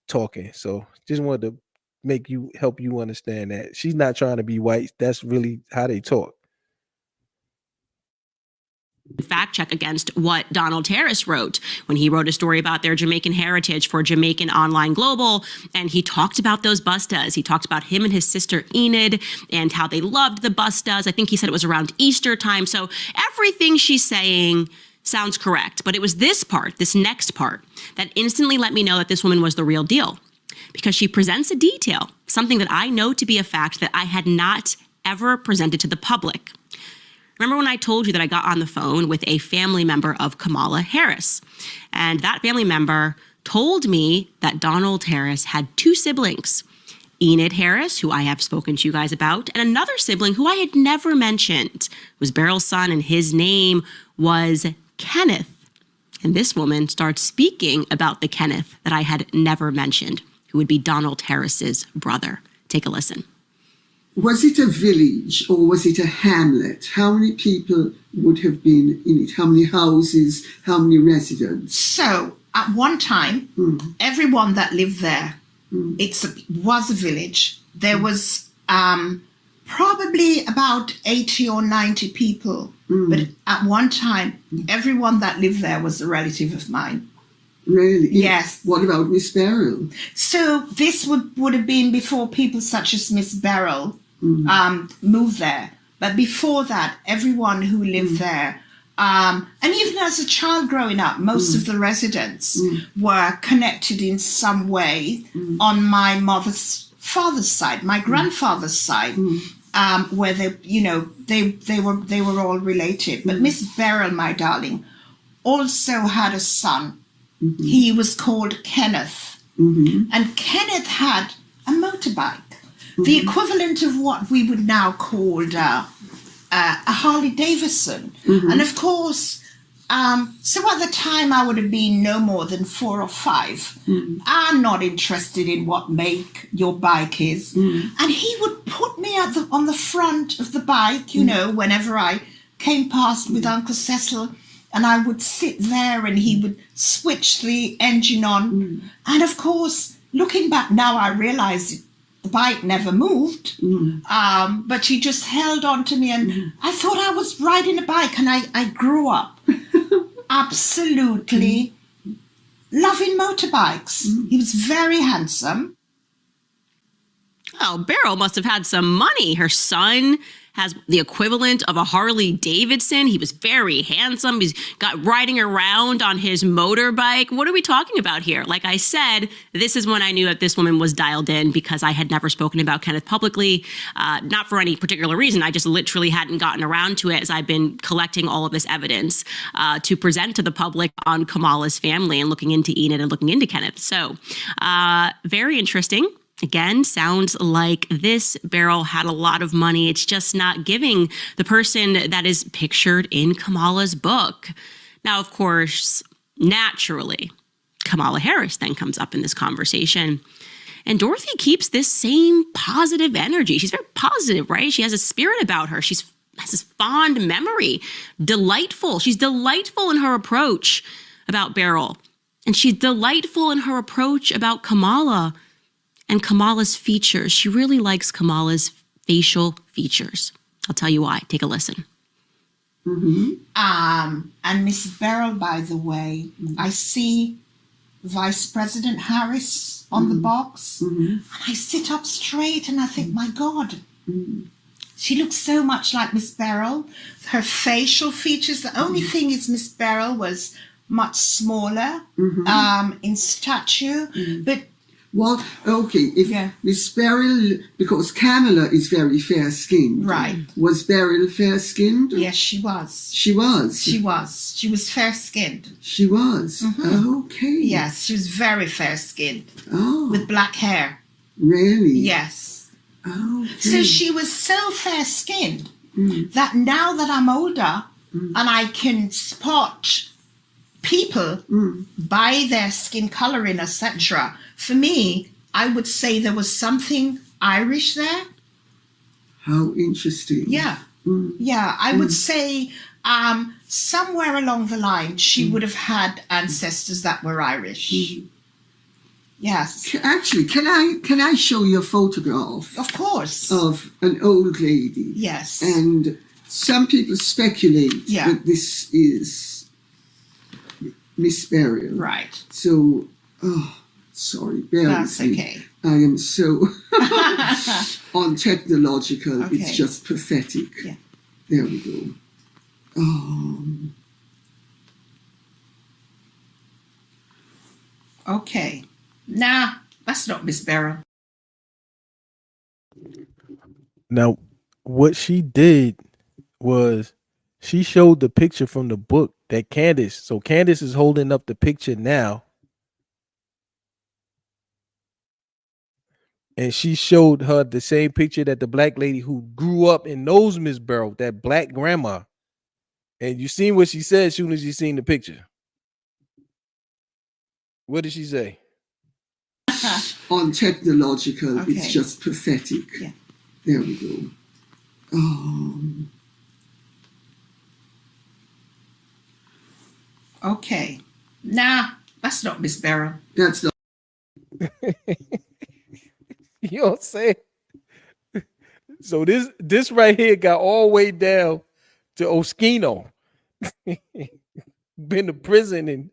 talking. So just wanted to help you understand that she's not trying to be white. That's really how they talk. Fact check against what Donald Terrace wrote when he wrote a story about their Jamaican heritage for Jamaican Online Global. And he talked about those bustas. He talked about him and his sister Enid and how they loved the bustas. I think he said it was around Easter time. So everything she's saying sounds correct. But it was this next part, that instantly let me know that this woman was the real deal. Because she presents a detail, something that I know to be a fact that I had not ever presented to the public. Remember when I told you that I got on the phone with a family member of Kamala Harris? And that family member told me that Donald Harris had two siblings, Enid Harris, who I have spoken to you guys about, and another sibling who I had never mentioned. It was Beryl's son, and his name was Kenneth. And this woman starts speaking about the Kenneth that I had never mentioned, who would be Donald Harris's brother. Take a listen. Was it a village or was it a hamlet? How many people would have been in it? How many houses? How many residents? So at one time, everyone that lived there, was a village. There was probably about 80 or 90 people. But at one time, everyone that lived there was a relative of mine. Really? Yes. What about Miss Beryl? So this would have been before people such as Miss Beryl moved there. But before that, everyone who lived there, and even as a child growing up, most of the residents were connected in some way on my mother's father's side, my grandfather's side, where they were all related. But Miss Beryl, my darling, also had a son. He was called Kenneth. And Kenneth had a motorbike, the equivalent of what we would now call a Harley Davidson. And of course, so at the time I would have been no more than 4 or 5. I'm not interested in what make your bike is. And he would put me on the front of the bike, whenever I came past with Uncle Cecil. And I would sit there and he would switch the engine on. And of course, looking back now, I realize the bike never moved, but he just held on to me. And I thought I was riding a bike, and I grew up absolutely loving motorbikes. He was very handsome. Oh, Beryl must have had some money. Her son has the equivalent of a Harley Davidson. He was very handsome. He's got riding around on his motorbike. What are we talking about here? Like I said, this is when I knew that this woman was dialed in, because I had never spoken about Kenneth publicly, not for any particular reason. I just literally hadn't gotten around to it as I've been collecting all of this evidence to present to the public on Kamala's family and looking into Enid and looking into Kenneth. So very interesting. Again, sounds like this Beryl had a lot of money. It's just not giving the person that is pictured in Kamala's book. Now, of course, naturally, Kamala Harris then comes up in this conversation. And Dorothy keeps this same positive energy. She's very positive, right? She has a spirit about her. She has this fond memory. Delightful. She's delightful in her approach. about Beryl. And she's delightful in her approach about Kamala and Kamala's features. She really likes Kamala's facial features. I'll tell you why. Take a listen. And Miss Beryl, by the way, I see Vice President Harris on the box, and I sit up straight and I think, my God, she looks so much like Miss Beryl. Her facial features, the only thing is Miss Beryl was much smaller in stature, but Well, okay, if Miss Beryl, because Kamala is very fair-skinned. Right. Was Beryl fair-skinned? yes, she was. She was. She was. She was fair-skinned. She was. Okay. Yes, she was very fair-skinned Oh, with black hair. really? Yes. Okay. So she was so fair-skinned that now that I'm older and I can spot people by their skin coloring, etc. For me, I would say there was something Irish there. How interesting. Yeah. Yeah, I would say somewhere along the line she would have had ancestors that were Irish. Yes. Actually, can I show you a photograph Of course. of an old lady? Yes. And some people speculate Yeah. that this is Miss Beryl. Right. So, sorry, bear That's with me. okay. I am so untechnological. Okay. It's just pathetic. Yeah. There we go. Okay. Nah, that's not Miss Beryl. Now, what she did was she showed the picture from the book that Candace. So Candace is holding up the picture now. And she showed her the same picture that the black lady who grew up and knows Miss Beryl, that black grandma. And you seen what she said as soon as you seen the picture. What did she say? Untechnological. Okay. It's just pathetic. Yeah. There we go. Okay. Nah, that's not Miss Beryl. That's not. You know what I'm saying? So this right here got all the way down to Oskino. Been to prison and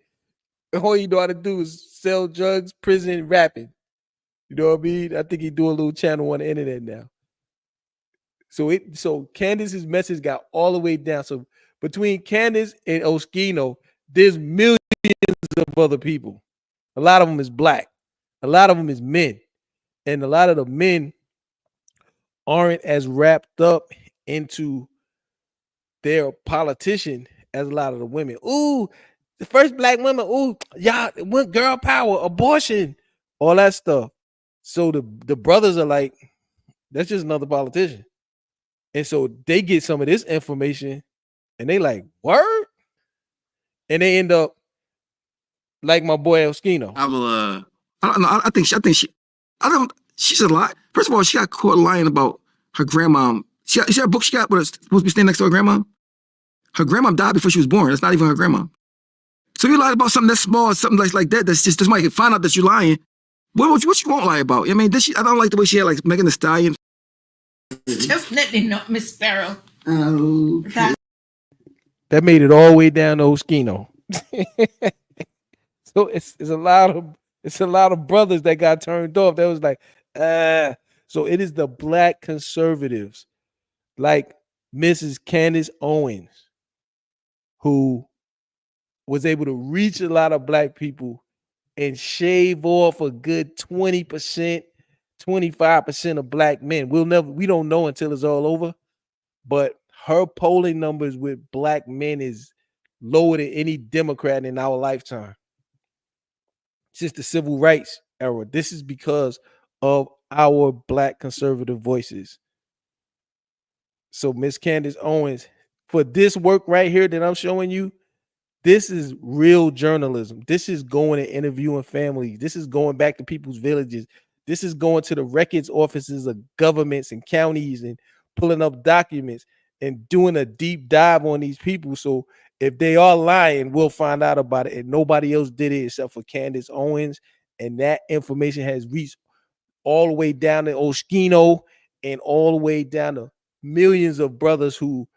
all you know how to do is sell drugs, prison, rapping. You know what I mean? I think he do a little channel on the internet now. So Candace's message got all the way down. So between Candace and Oskino, there's millions of other people. A lot of them is black. A lot of them is men. And a lot of the men aren't as wrapped up into their politician as a lot of the women. Ooh, the first black women. Ooh, y'all, what girl power, abortion, all that stuff. So the brothers are like, that's just another politician. And so they get some of this information and they like, word? And they end up like my boy Oskino. I don't know. I think she. She's a lie. First of all, she got caught lying about her grandma. She had a book she got, but it's supposed to be staying next to her grandma. Her grandma died before she was born. That's not even her grandma. So you lied about something that's small, something like that. That's just might find out that you're lying. What you won't lie about? I mean, I don't like the way she had like Megan Thee Stallion. Definitely not Miss Beryl. Oh. That made it all the way down to Oskino. So it's a lot of brothers that got turned off. That was like, so it is the black conservatives like Mrs. Candace Owens who was able to reach a lot of black people and shave off a good 20%, 25% of black men. We don't know until it's all over, but her polling numbers with black men is lower than any Democrat in our lifetime. Since the civil rights era. This is because of our black conservative voices. So Miss Candace Owens, for this work right here that I'm showing you, this is real journalism. This is going and interviewing families. This is going back to people's villages. This is going to the records offices of governments and counties and pulling up documents and doing a deep dive on these people. So if they are lying, we'll find out about it. And nobody else did it except for Candace Owens. And that information has reached all the way down to Oskino and all the way down to millions of brothers who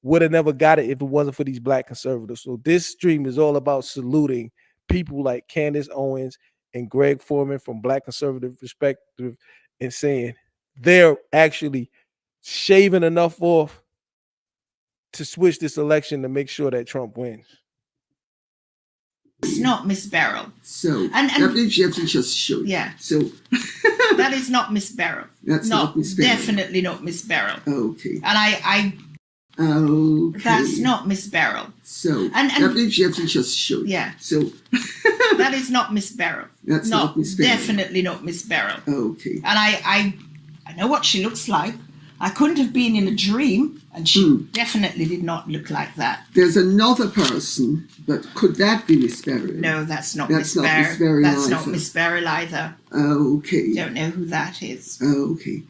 would have never got it if it wasn't for these black conservatives. So this stream is all about saluting people like Candace Owens and Greg Foreman from Black Conservative Perspective and saying they're actually shaving enough off to switch this election to make sure that Trump wins. It's not Miss Beryl. So And- definitely just show. Yeah. So That is not Miss Beryl. That's not Miss Beryl. Definitely not Miss Beryl. Okay. And I Okay. that's not Miss Beryl. So And- definitely just show. Yeah. So That is not Miss Beryl. That's not Miss Beryl. Definitely not Miss Beryl. Okay. And I know what she looks like. I couldn't have been in a dream, and she definitely did not look like that. There's another person, but could that be Miss Beryl? No, that's not That's Miss not Miss Beryl. Beryl That's not either. Miss Beryl either. Okay. Don't know who that is. Okay.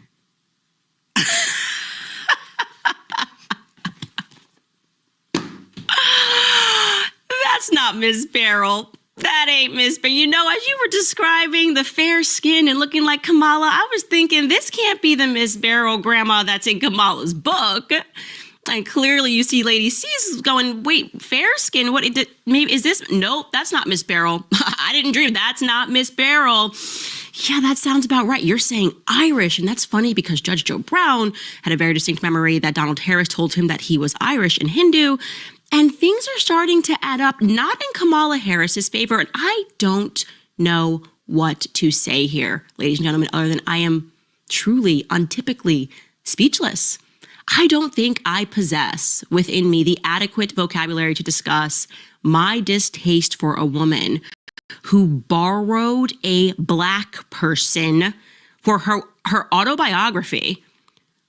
That's not Miss Beryl. That ain't Miss Beryl. You know, as you were describing the fair skin and looking like Kamala, I was thinking this can't be the Miss Beryl grandma that's in Kamala's book. And clearly you see Lady C's going, wait, fair skin? What? Maybe is this? Nope, that's not Miss Beryl. I didn't dream. That's not Miss Beryl. Yeah, that sounds about right. You're saying Irish. And that's funny because Judge Joe Brown had a very distinct memory that Donald Harris told him that he was Irish and Hindu. And things are starting to add up, not in Kamala Harris's favor. And I don't know what to say here, ladies and gentlemen, other than I am truly, untypically speechless. I don't think I possess within me the adequate vocabulary to discuss my distaste for a woman who borrowed a black person for her autobiography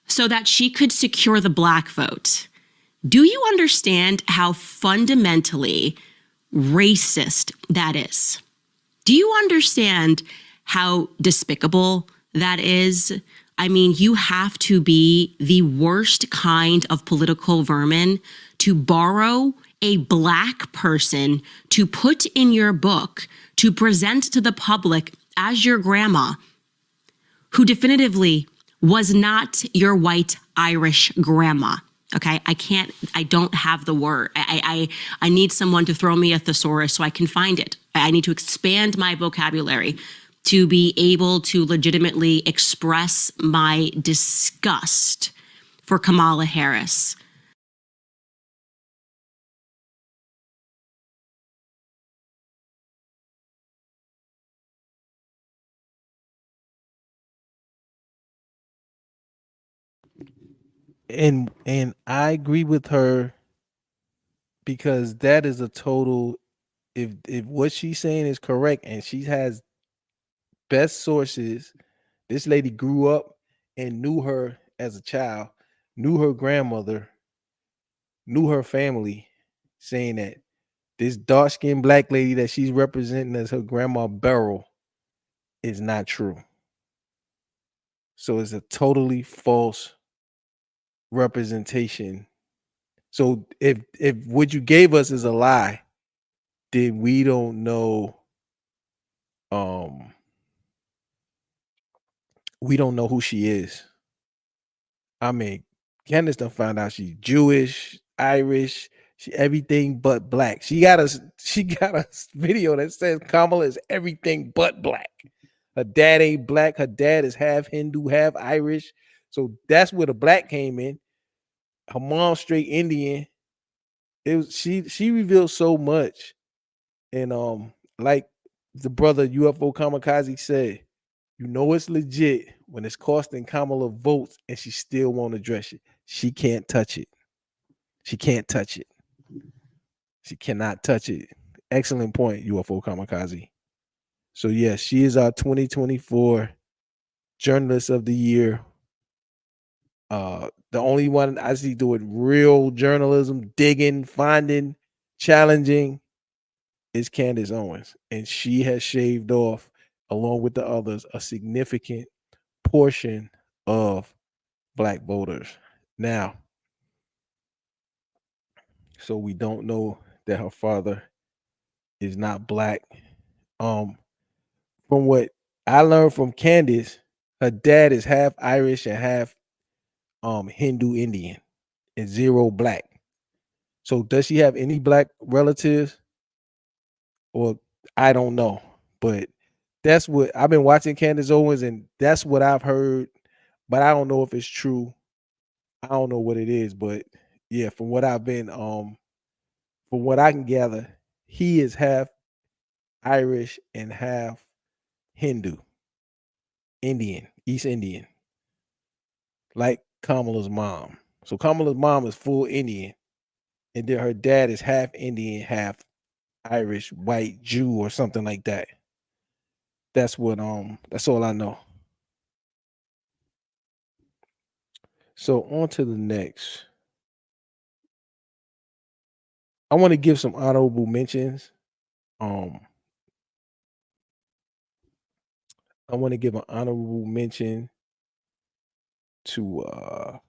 so that she could secure the black vote. Do you understand how fundamentally racist that is? Do you understand how despicable that is? I mean, you have to be the worst kind of political vermin to borrow a black person to put in your book to present to the public as your grandma, who definitively was not your white Irish grandma. Okay, I don't have the word. I need someone to throw me a thesaurus so I can find it. I need to expand my vocabulary to be able to legitimately express my disgust for Kamala Harris. And I agree with her because that is a total, if what she's saying is correct and she has best sources, this lady grew up and knew her as a child, knew her grandmother, knew her family, saying that this dark-skinned black lady that she's representing as her grandma Beryl is not true. So it's a totally false representation. So if what you gave us is a lie, then we don't know who she is. I mean, Candace done found out she's Jewish, Irish, she everything but black. She got a video that says Kamala is everything but black. Her dad ain't black, her dad is half Hindu, half Irish. So that's where the black came in. Her mom straight Indian. It was she revealed so much. And like the brother UFO Kamikaze said, you know it's legit when it's costing Kamala votes and she still won't address it. She can't touch it. She can't touch it. She cannot touch it. Excellent point, UFO Kamikaze. So yes, she is our 2024 Journalist of the Year. The only one I see doing real journalism, digging, finding, challenging is Candace Owens. And she has shaved off, along with the others, a significant portion of black voters. Now, so we don't know that her father is not black. Um, from what I learned from Candace, her dad is half Irish and half Hindu Indian and zero black. So does she have any black relatives? Or I don't know. But that's what I've been watching Candace Owens, and that's what I've heard. But I don't know if it's true. I don't know what it is, but yeah, from what I've been from what I can gather, he is half Irish and half Hindu, Indian, East Indian, like Kamala's mom. So Kamala's mom is full Indian, and then her dad is half Indian, half Irish, white Jew, or something like that. That's what that's all I know. So on to the next. I want to give some honorable mentions. Um, I want to give an honorable mention to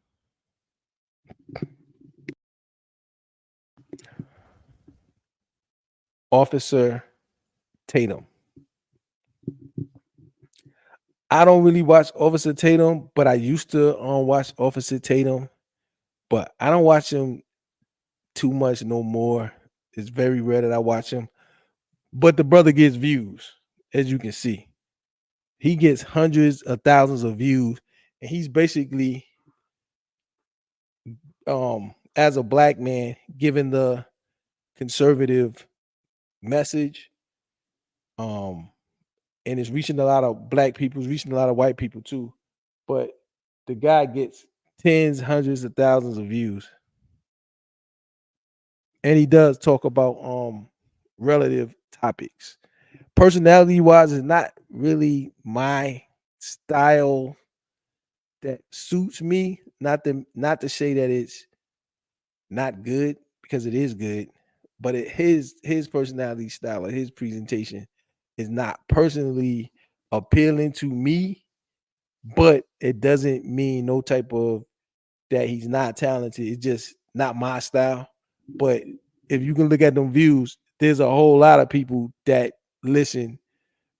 Officer Tatum. I don't really watch Officer Tatum, but I used to watch Officer Tatum, but I don't watch him too much no more. It's very rare that I watch him, but the brother gets views, as you can see. He gets hundreds of thousands of views, and he's basically as a black man giving the conservative message. And it's reaching a lot of black people, it's reaching a lot of white people too. But the guy gets tens, hundreds of thousands of views. And he does talk about relative topics. Personality wise, is not really my style that suits me. Not to say that it's not good, because it is good, but his personality style or his presentation is not personally appealing to me. But it doesn't mean no type of that he's not talented. It's just not my style. But if you can look at them views, there's a whole lot of people that listen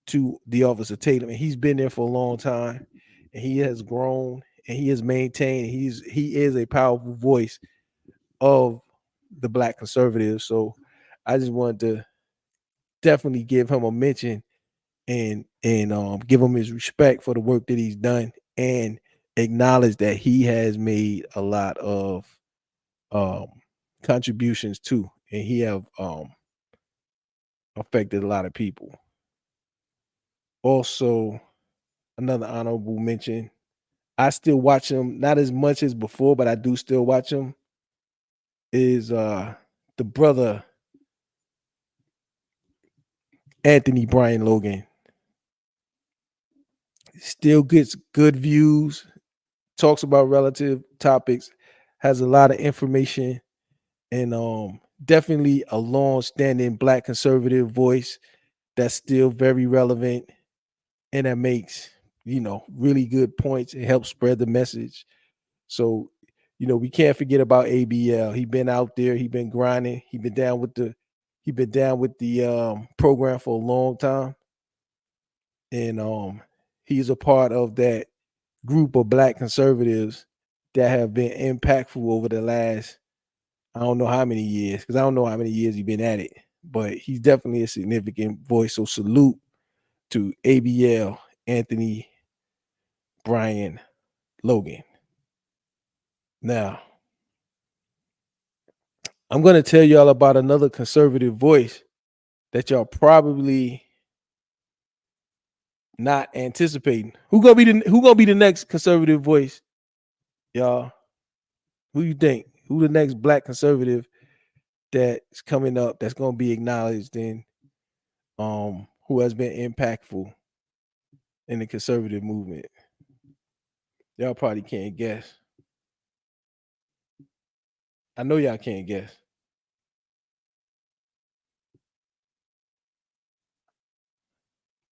to the Officer Tatum, and he's been there for a long time, and he has grown and he has maintained. He is a powerful voice of the black conservatives. So I just wanted to definitely give him a mention and give him his respect for the work that he's done, and acknowledge that he has made a lot of contributions too, and he have affected a lot of people. Also, another honorable mention, I still watch him, not as much as before, but I do still watch him, is the brother Anthony Brian Logan. Still gets good views, talks about relative topics, has a lot of information, and definitely a long-standing black conservative voice that's still very relevant, and that makes really good points. It helps spread the message. So we can't forget about ABL. He been out there, he been grinding, he been down with the program for a long time, and he's a part of that group of black conservatives that have been impactful over the last, I don't know how many years, because I don't know how many years he's been at it, but he's definitely a significant voice. So salute to ABL, Anthony Brian Logan. Now, I'm going to tell y'all about another conservative voice that y'all probably not anticipating. Who gonna be the next conservative voice, y'all? Who you think? Who the next black conservative that's coming up that's gonna be acknowledged, and who has been impactful in the conservative movement? Y'all probably can't guess. I know y'all can't guess.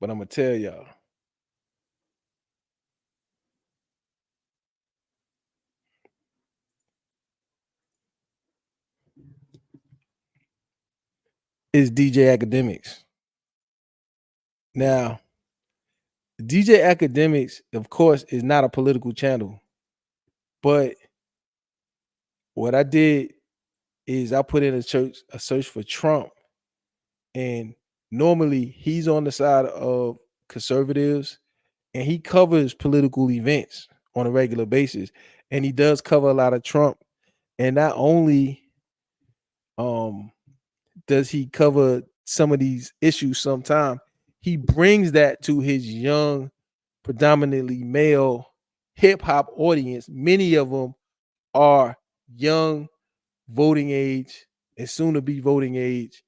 But I'm gonna tell y'all. is DJ Academics. Now, DJ Academics, of course, is not a political channel, but what I did is I put in a search for Trump, and normally he's on the side of conservatives, and he covers political events on a regular basis, and he does cover a lot of Trump. And not only does he cover some of these issues, sometimes he brings that to his young, predominantly male hip hop audience. Many of them are young, voting age, and soon to be voting age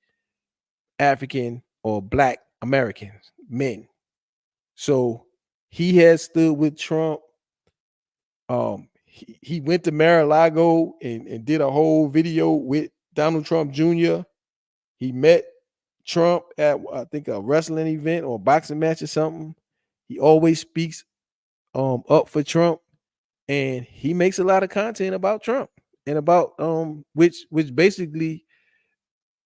African or Black Americans, men. So he has stood with Trump. He went to Mar-a-Lago and did a whole video with Donald Trump Jr. He met Trump at, I think, a wrestling event or a boxing match or something. He always speaks up for Trump, and he makes a lot of content about Trump and about which basically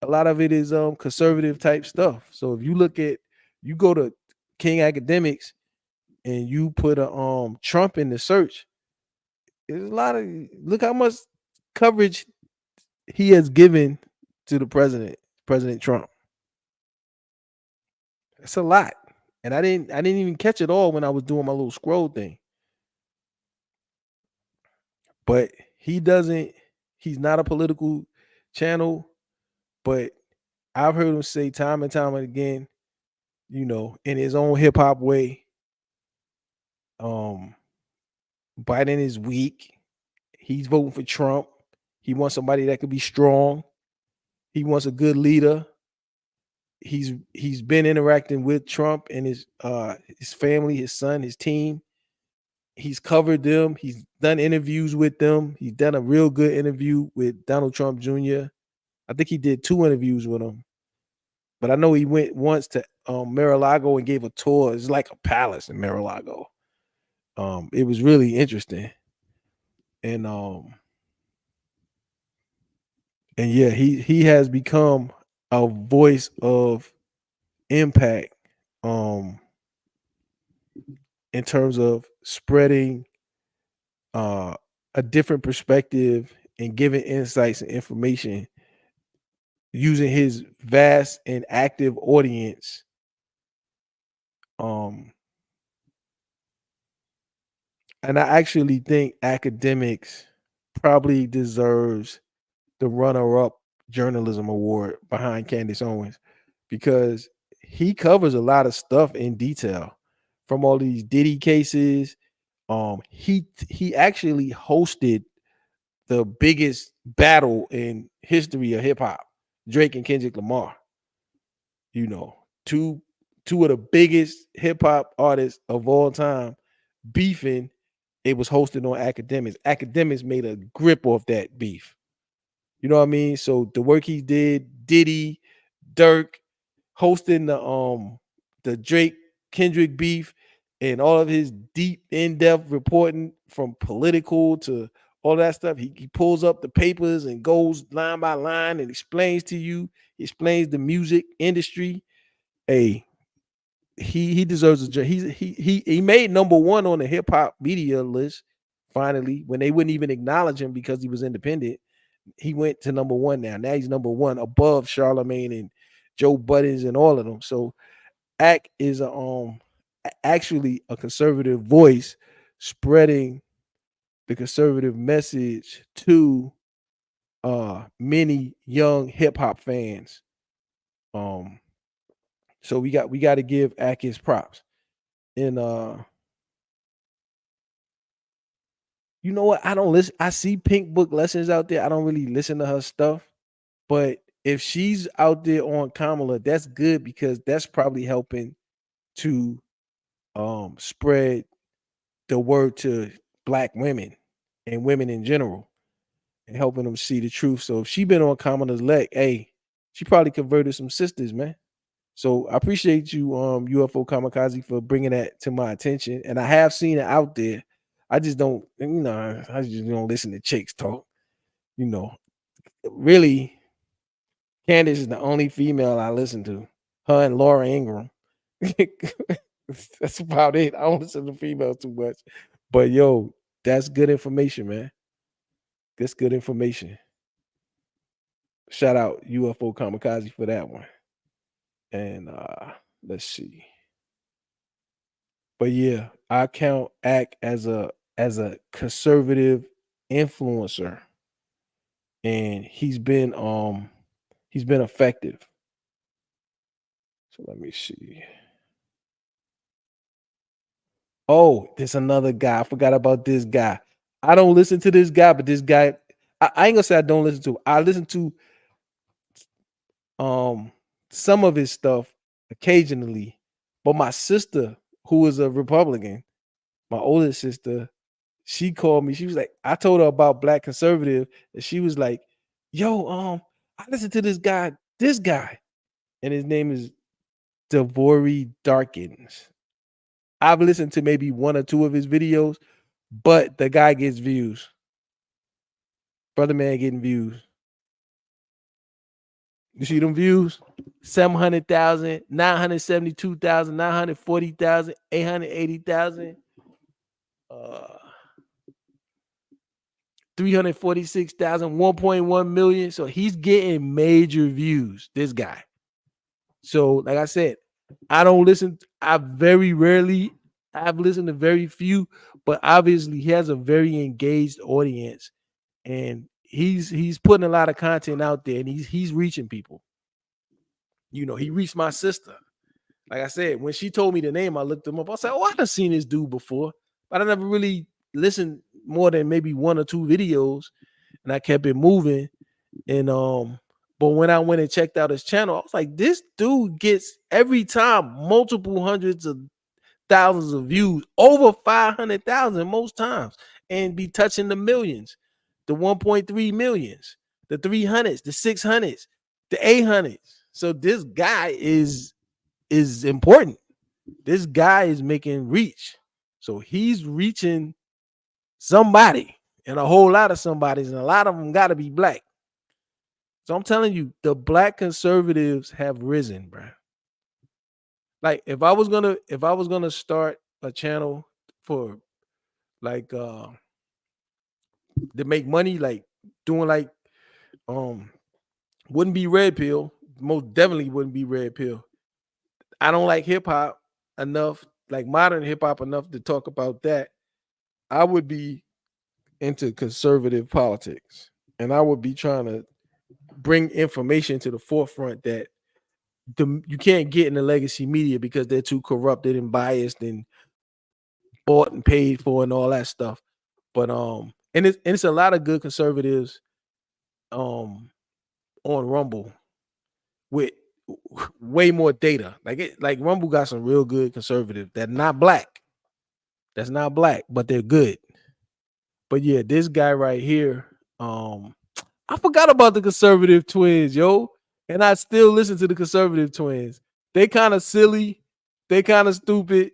a lot of it is conservative type stuff. So if you you go to King Academics and you put a Trump in the search, there's a lot of, look how much coverage he has given to the President Trump. It's a lot. And I didn't even catch it all when I was doing my little scroll thing. But he's not a political channel, but I've heard him say time and time again, in his own hip hop way, Biden is weak. He's voting for Trump. He wants somebody that could be strong. He wants a good leader. He's been interacting with Trump and his family, his son, his team. He's covered them. He's done interviews with them. He's done a real good interview with Donald Trump Jr. I think he did 2 interviews with him. But I know he went once to Mar-a-Lago and gave a tour. It's like a palace in Mar-a-Lago. It was really interesting. And yeah, he has become a voice of impact in terms of spreading a different perspective and giving insights and information using his vast and active audience. And I actually think Academics probably deserves the runner-up journalism award behind Candace Owens, because he covers a lot of stuff in detail, from all these Diddy cases. He actually hosted the biggest battle in history of hip hop, Drake and Kendrick Lamar. Two of the biggest hip hop artists of all time beefing. It was hosted on Academics. Academics made a grip off that beef. You know what I mean? So the work he did, Diddy, Dirk, hosting the Drake Kendrick beef, and all of his deep, in-depth reporting from political to all that stuff. He pulls up the papers and goes line by line and explains to you. He explains the music industry. Hey, he deserves a job. He made #1 on the hip hop media list finally, when they wouldn't even acknowledge him because he was independent. He went to #1 now. Now he's #1 above Charlemagne and Joe Buttons and all of them. So Ack is actually a conservative voice spreading the conservative message to many young hip hop fans. So we got to give Ack his props. And you know what? I don't listen. I see Pink Book Lessons out there. I don't really listen to her stuff. But if she's out there on Kamala, that's good, because that's probably helping to spread the word to Black women and women in general, and helping them see the truth. So if she been on Kamala's leg, hey, she probably converted some sisters, man. So I appreciate you, UFO Kamikaze, for bringing that to my attention. And I have seen it out there. I just don't, I just don't listen to chicks talk. Really, Candace is the only female I listen to. Her and Laura Ingram. That's about it. I don't listen to females too much. But yo, that's good information, man. That's good information. Shout out UFO Kamikaze for that one. And let's see. But yeah, I count Ack as a conservative influencer. And he's been effective. So let me see. Oh, there's another guy. I forgot about this guy. I don't listen to this guy, but this guy, I ain't gonna say I don't listen to. I listen to some of his stuff occasionally. But my sister, who is a Republican, my oldest sister, she called me. She was like, I told her about Black Conservative, and she was like, yo, I listen to this guy, and his name is Devori Darkins. I've listened to maybe one or two of his videos, but the guy gets views. Brother man getting views. You see them views? 700,000, 972,000, 940,000, 880,000, 346,000, 1.1 million. So he's getting major views, this guy. So, like I said, I've listened to very few, but obviously he has a very engaged audience, and he's putting a lot of content out there, and he's reaching people. You know, he reached my sister. Like I said, when she told me the name, I looked him up. I said, oh, I've seen this dude before, but I never really listened more than maybe one or two videos, and I kept it moving. And but when I went and checked out his channel, I was like, this dude gets every time multiple hundreds of thousands of views, over 500,000 most times, and be touching the millions, the 1.3 millions, the 300s, the 600s, the 800s. So this guy is important. This guy is making reach. So he's reaching somebody, and a whole lot of somebodies, and a lot of them got to be Black. So I'm telling you, the Black conservatives have risen, bro. Like if I was gonna start a channel for like to make money, like doing like wouldn't be Red Pill, most definitely wouldn't be Red Pill. I don't like hip hop enough, like modern hip hop enough to talk about that. I would be into conservative politics, and I would be trying to bring information to the forefront that you can't get in the legacy media because they're too corrupted and biased and bought and paid for and all that stuff. But and it's a lot of good conservatives on Rumble with way more data. Like Rumble got some real good conservative that not black. That's not black, but they're good. But yeah, this guy right here, I forgot about the conservative twins, yo. And I still listen to the conservative twins. They kind of silly, they kind of stupid,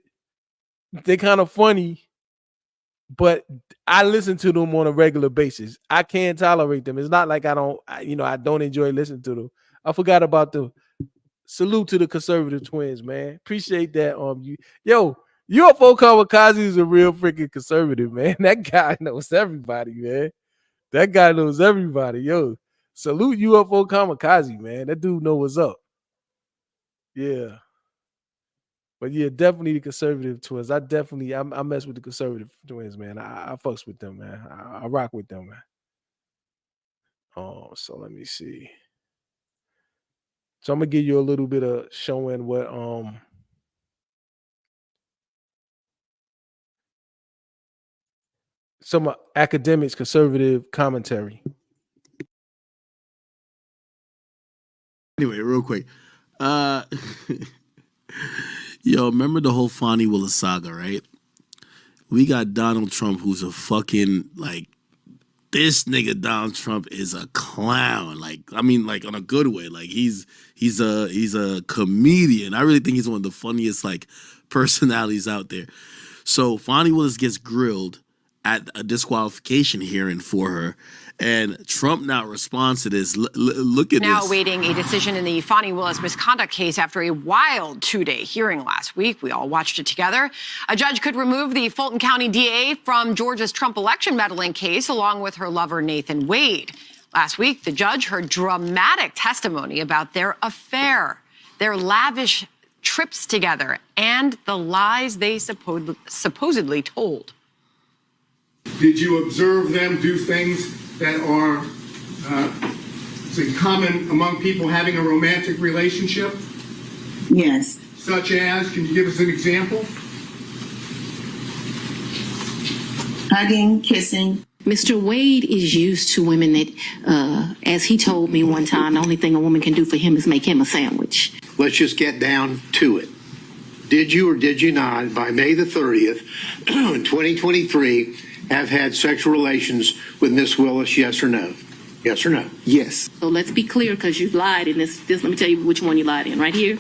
they kind of funny, but I listen to them on a regular basis. I can't tolerate them. It's not like I don't enjoy listening to them. I forgot about the salute to the conservative twins, man. Appreciate that. Yo, UFO Kamikaze is a real freaking conservative, man. That guy knows everybody, man. That guy knows everybody. Yo, salute UFO Kamikaze, man. That dude know what's up. Yeah. But yeah, definitely the conservative twins. I mess with the conservative twins, man. I fucks with them, man. I rock with them, man. Oh, so let me see. So I'm gonna give you a little bit of showing what some academics conservative commentary. Anyway, real quick. Yo, remember the whole Fonnie Willis saga, right? We got Donald Trump, who's a fucking, like, this nigga Donald Trump is a clown. Like, I mean, like, on a good way. Like, he's a comedian. I really think he's one of the funniest, like, personalities out there. So Fonnie Willis gets grilled at a disqualification hearing for her. And Trump now responds to this. Look at now this. awaiting a decision in the Fani Willis misconduct case after a wild 2-day hearing last week. We all watched it together. A judge could remove the Fulton County DA from Georgia's Trump election meddling case, along with her lover, Nathan Wade. Last week, the judge heard dramatic testimony about their affair, their lavish trips together, and the lies they supposedly told. Did you observe them do things that are common among people having a romantic relationship? Yes. Such as, can you give us an example? Hugging, kissing. Mr. Wade is used to women that, as he told me one time, the only thing a woman can do for him is make him a sandwich. Let's just get down to it. Did you or did you not, by May the 30th, 2023, have had sexual relations with Miss Willis, yes or no? Yes or no? Yes. So let's be clear, because you lied in this. Let me tell you which one you lied in. Right here.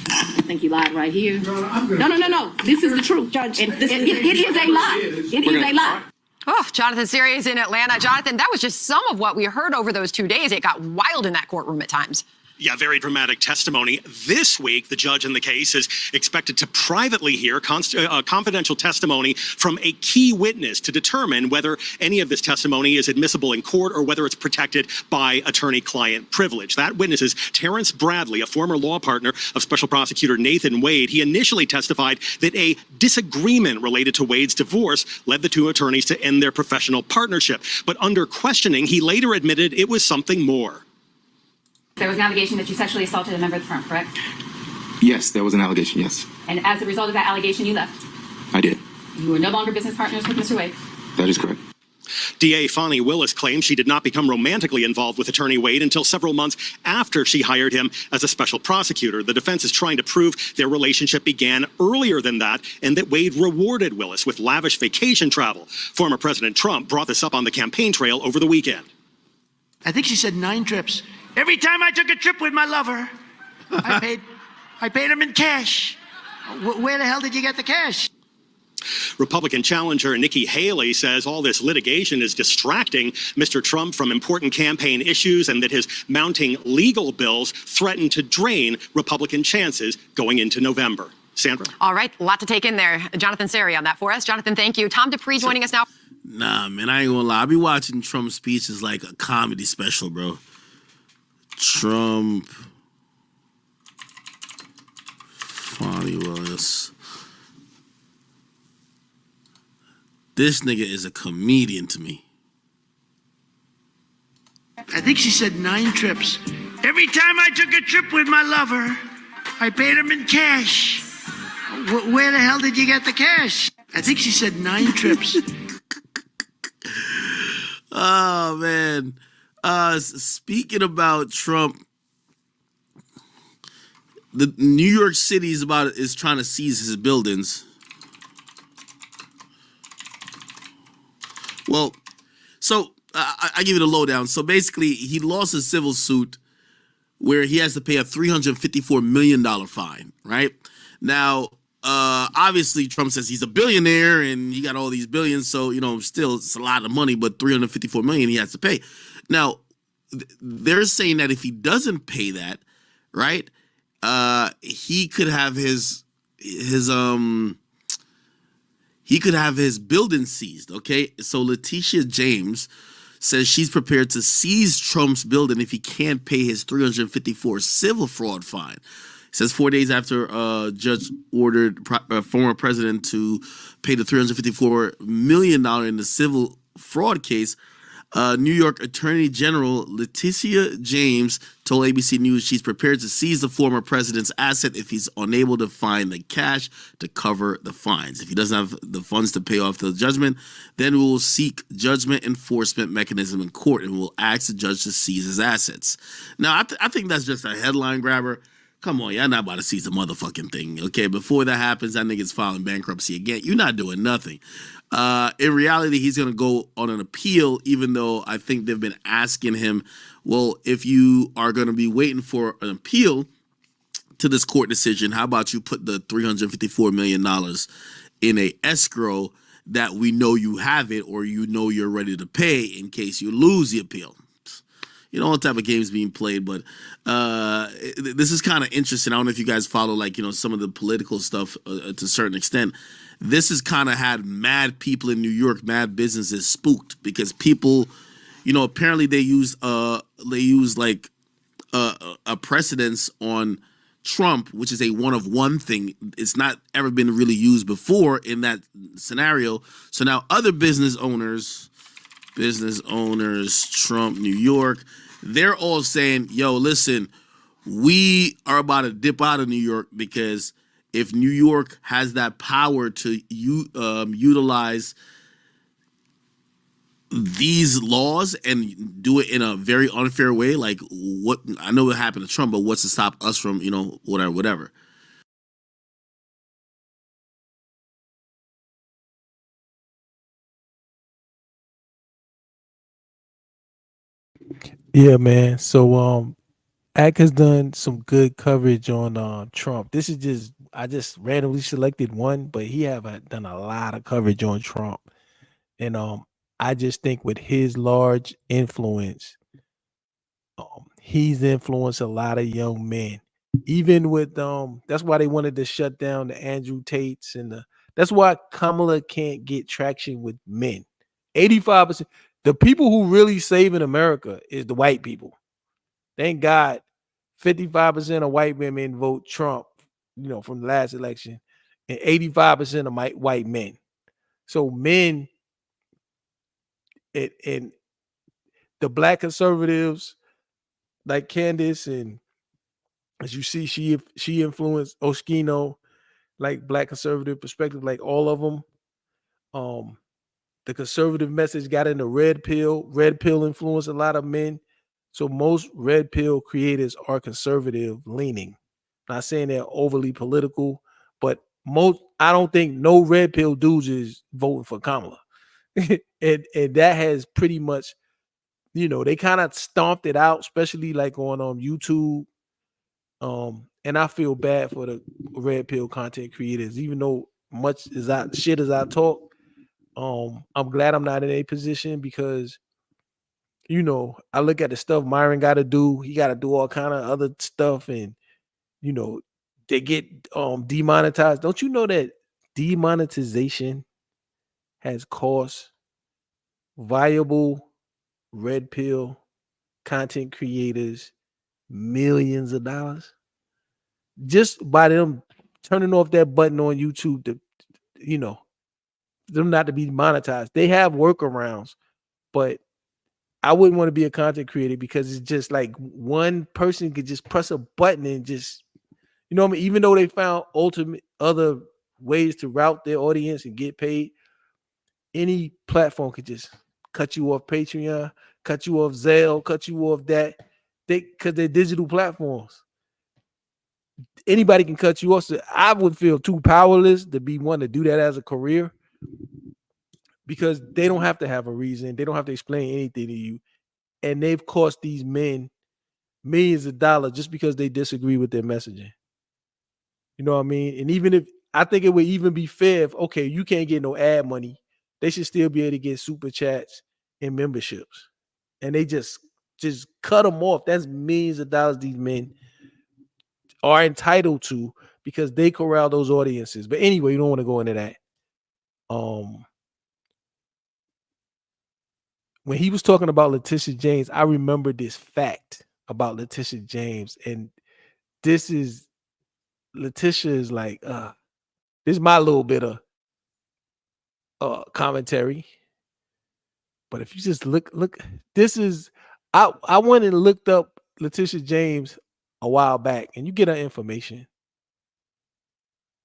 I think you lied right here. No. This is the truth. Judge, it is a lie. It is a lie. Oh, Jonathan Series is in Atlanta. Jonathan, that was just some of what we heard over those 2 days. It got wild in that courtroom at times. Yeah, very dramatic testimony. This week, the judge in the case is expected to privately hear confidential testimony from a key witness to determine whether any of this testimony is admissible in court or whether it's protected by attorney-client privilege. That witness is Terrence Bradley, a former law partner of Special Prosecutor Nathan Wade. He initially testified that a disagreement related to Wade's divorce led the two attorneys to end their professional partnership. But under questioning, he later admitted it was something more. There was an allegation that you sexually assaulted a member of the firm, correct? Yes, there was an allegation, yes. And as a result of that allegation, you left. I did. You were no longer business partners with Mr. Wade. That is correct. DA Fani Willis claims she did not become romantically involved with attorney Wade until several months after she hired him as a special prosecutor. The defense is trying to prove their relationship began earlier than that and that Wade rewarded Willis with lavish vacation travel. Former President Trump brought this up on the campaign trail over the weekend. I think she said 9 trips. Every time I took a trip with my lover, I paid him in cash. Where the hell did you get the cash? Republican challenger Nikki Haley says all this litigation is distracting Mr. Trump from important campaign issues and that his mounting legal bills threaten to drain Republican chances going into November. Sandra? All right, a lot to take in there. Jonathan Seri on that for us. Jonathan, thank you. Tom Dupree joining us now. Nah, man, I ain't gonna lie. I be watching Trump's speeches like a comedy special, bro. Trump, Fani Willis. This nigga is a comedian to me. I think she said 9 trips. Every time I took a trip with my lover, I paid him in cash. Where the hell did you get the cash? I think she said 9 trips. Oh, man. Speaking about Trump, the New York City is trying to seize his buildings. Well, so I give you the lowdown. So basically, he lost a civil suit where he has to pay a $354 million fine, right? Now, obviously, Trump says he's a billionaire and he got all these billions. So, still, it's a lot of money, but $354 million he has to pay. Now, they're saying that if he doesn't pay that, right, he could have his building seized, okay? So Letitia James says she's prepared to seize Trump's building if he can't pay his $354 civil fraud fine. It says 4 days after a judge ordered former president to pay the $354 million in the civil fraud case, New York Attorney General Letitia James told ABC News she's prepared to seize the former president's asset if he's unable to find the cash to cover the fines. If he doesn't have the funds to pay off the judgment, then we will seek judgment enforcement mechanism in court and we'll ask the judge to seize his assets. Now, I think that's just a headline grabber. Come on, y'all not about to seize the motherfucking thing, okay? Before that happens, that nigga's filing bankruptcy again. You're not doing nothing. In reality, he's going to go on an appeal, even though I think they've been asking him, well, if you are going to be waiting for an appeal to this court decision, how about you put the $354 million in a escrow that we know you have it or you know you're ready to pay in case you lose the appeal. You know, all type of games being played, but this is kind of interesting. I don't know if you guys follow, like, you know, some of the political stuff to a certain extent. This has kind of had mad people in New York, mad businesses spooked because people, you know, apparently they use like a precedence on Trump, which is a one of one thing. It's not ever been really used before in that scenario. So now other business owners, Trump, New York, they're all saying, yo, listen, we are about to dip out of New York because if New York has that power to utilize these laws and do it in a very unfair way, like what I know what happened to Trump, but what's to stop us from, you know, whatever. Yeah, man. So Ack has done some good coverage on Trump. This is just I just randomly selected one, but he have done a lot of coverage on Trump. And I just think with his large influence, he's influenced a lot of young men. Even with that's why they wanted to shut down the Andrew Tates and that's why Kamala can't get traction with men. 85%. The people who really saving America is the white people. Thank God 55% of white women vote Trump, you know, from the last election, and 85% of white men. So men and the black conservatives like Candace, and as you see, she influenced Oskino, like black conservative perspective, like all of them. The conservative message got in the red pill. Red pill influenced a lot of men. So most red pill creators are conservative leaning. Not saying they're overly political, but I don't think no red pill dudes is voting for Kamala. and that has pretty much, you know, they kind of stomped it out, especially like on YouTube. And I feel bad for the red pill content creators, even though much as I talk. I'm glad I'm not in a position because, you know, I look at the stuff Myron got to do. He got to do all kind of other stuff, and you know, they get demonetized. Don't you know that demonetization has cost viable red pill content creators millions of dollars just by them turning off that button on YouTube to, you know, them not to be monetized. They have workarounds, but I wouldn't want to be a content creator because it's just like one person could just press a button and just, you know what I mean? Even though they found ultimate other ways to route their audience and get paid, any platform could just cut you off Patreon, cut you off Zelle, cut you off that. Because they're digital platforms. Anybody can cut you off. So I would feel too powerless to be one to do that as a career because they don't have to have a reason. They don't have to explain anything to you. And they've cost these men millions of dollars just because they disagree with their messaging. You know what I mean? And even if I think it would even be fair if, okay, you can't get no ad money, they should still be able to get super chats and memberships. And they just cut them off. That's millions of dollars these men are entitled to because they corral those audiences. But anyway, you don't want to go into that. When he was talking about Letitia James, I remember this fact about Letitia James. And this is, Letitia is like, this is my little bit of commentary. But if you just look, this is, I went and looked up Letitia James a while back, and you get her information.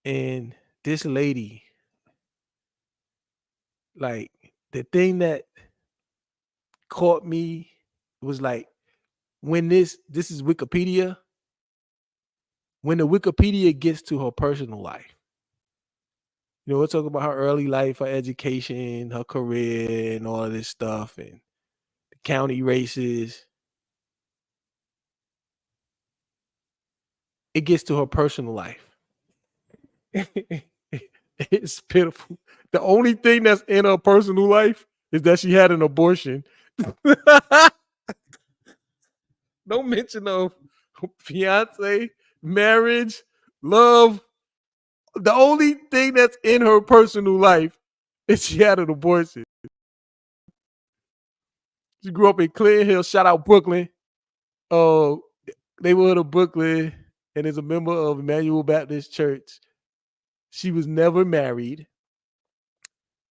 And this lady, like, the thing that caught me was like, when this is Wikipedia, when the Wikipedia gets to her personal life, you know, we'll talk about her early life, her education, her career, and all of this stuff, and the county races. It gets to her personal life. It's pitiful. The only thing that's in her personal life is that she had an abortion. No mention of fiance, marriage, love. The only thing that's in her personal life is she had an abortion. She grew up in Clinton Hill. Shout out Brooklyn. Neighborhood of Brooklyn, and is a member of Emmanuel Baptist Church. She was never married.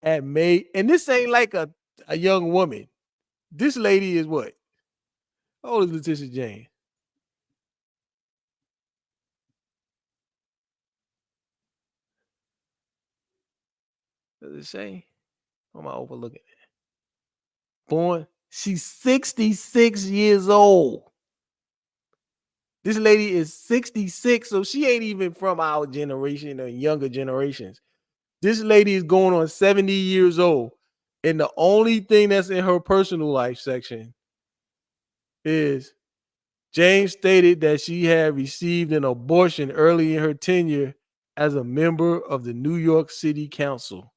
And this ain't like a young woman. This lady is what? How old is Letitia James? Does it say? Or am I overlooking it? Born, she's 66 years old. This lady is 66, so she ain't even from our generation or younger generations. This lady is going on 70 years old. And the only thing that's in her personal life section is James stated that she had received an abortion early in her tenure as a member of the New York City Council.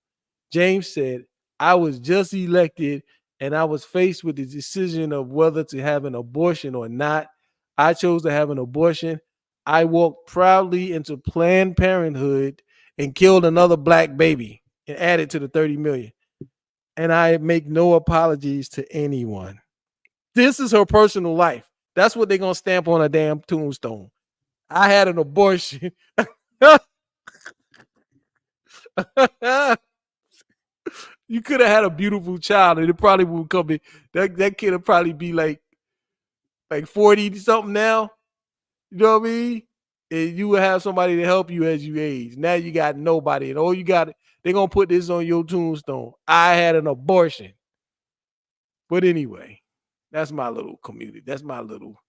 James said, I was just elected and I was faced with the decision of whether to have an abortion or not. I chose to have an abortion. I walked proudly into Planned Parenthood and killed another black baby and added to the 30 million. And I make no apologies to anyone. This is her personal life. That's what they're going to stamp on a damn tombstone. I had an abortion. You could have had a beautiful child and it probably would come in. That kid would probably be like 40 something now. You know what I mean? And you will have somebody to help you as you age. Now you got nobody. And all you got, they're going to put this on your tombstone. I had an abortion. But anyway, that's my little community. That's my little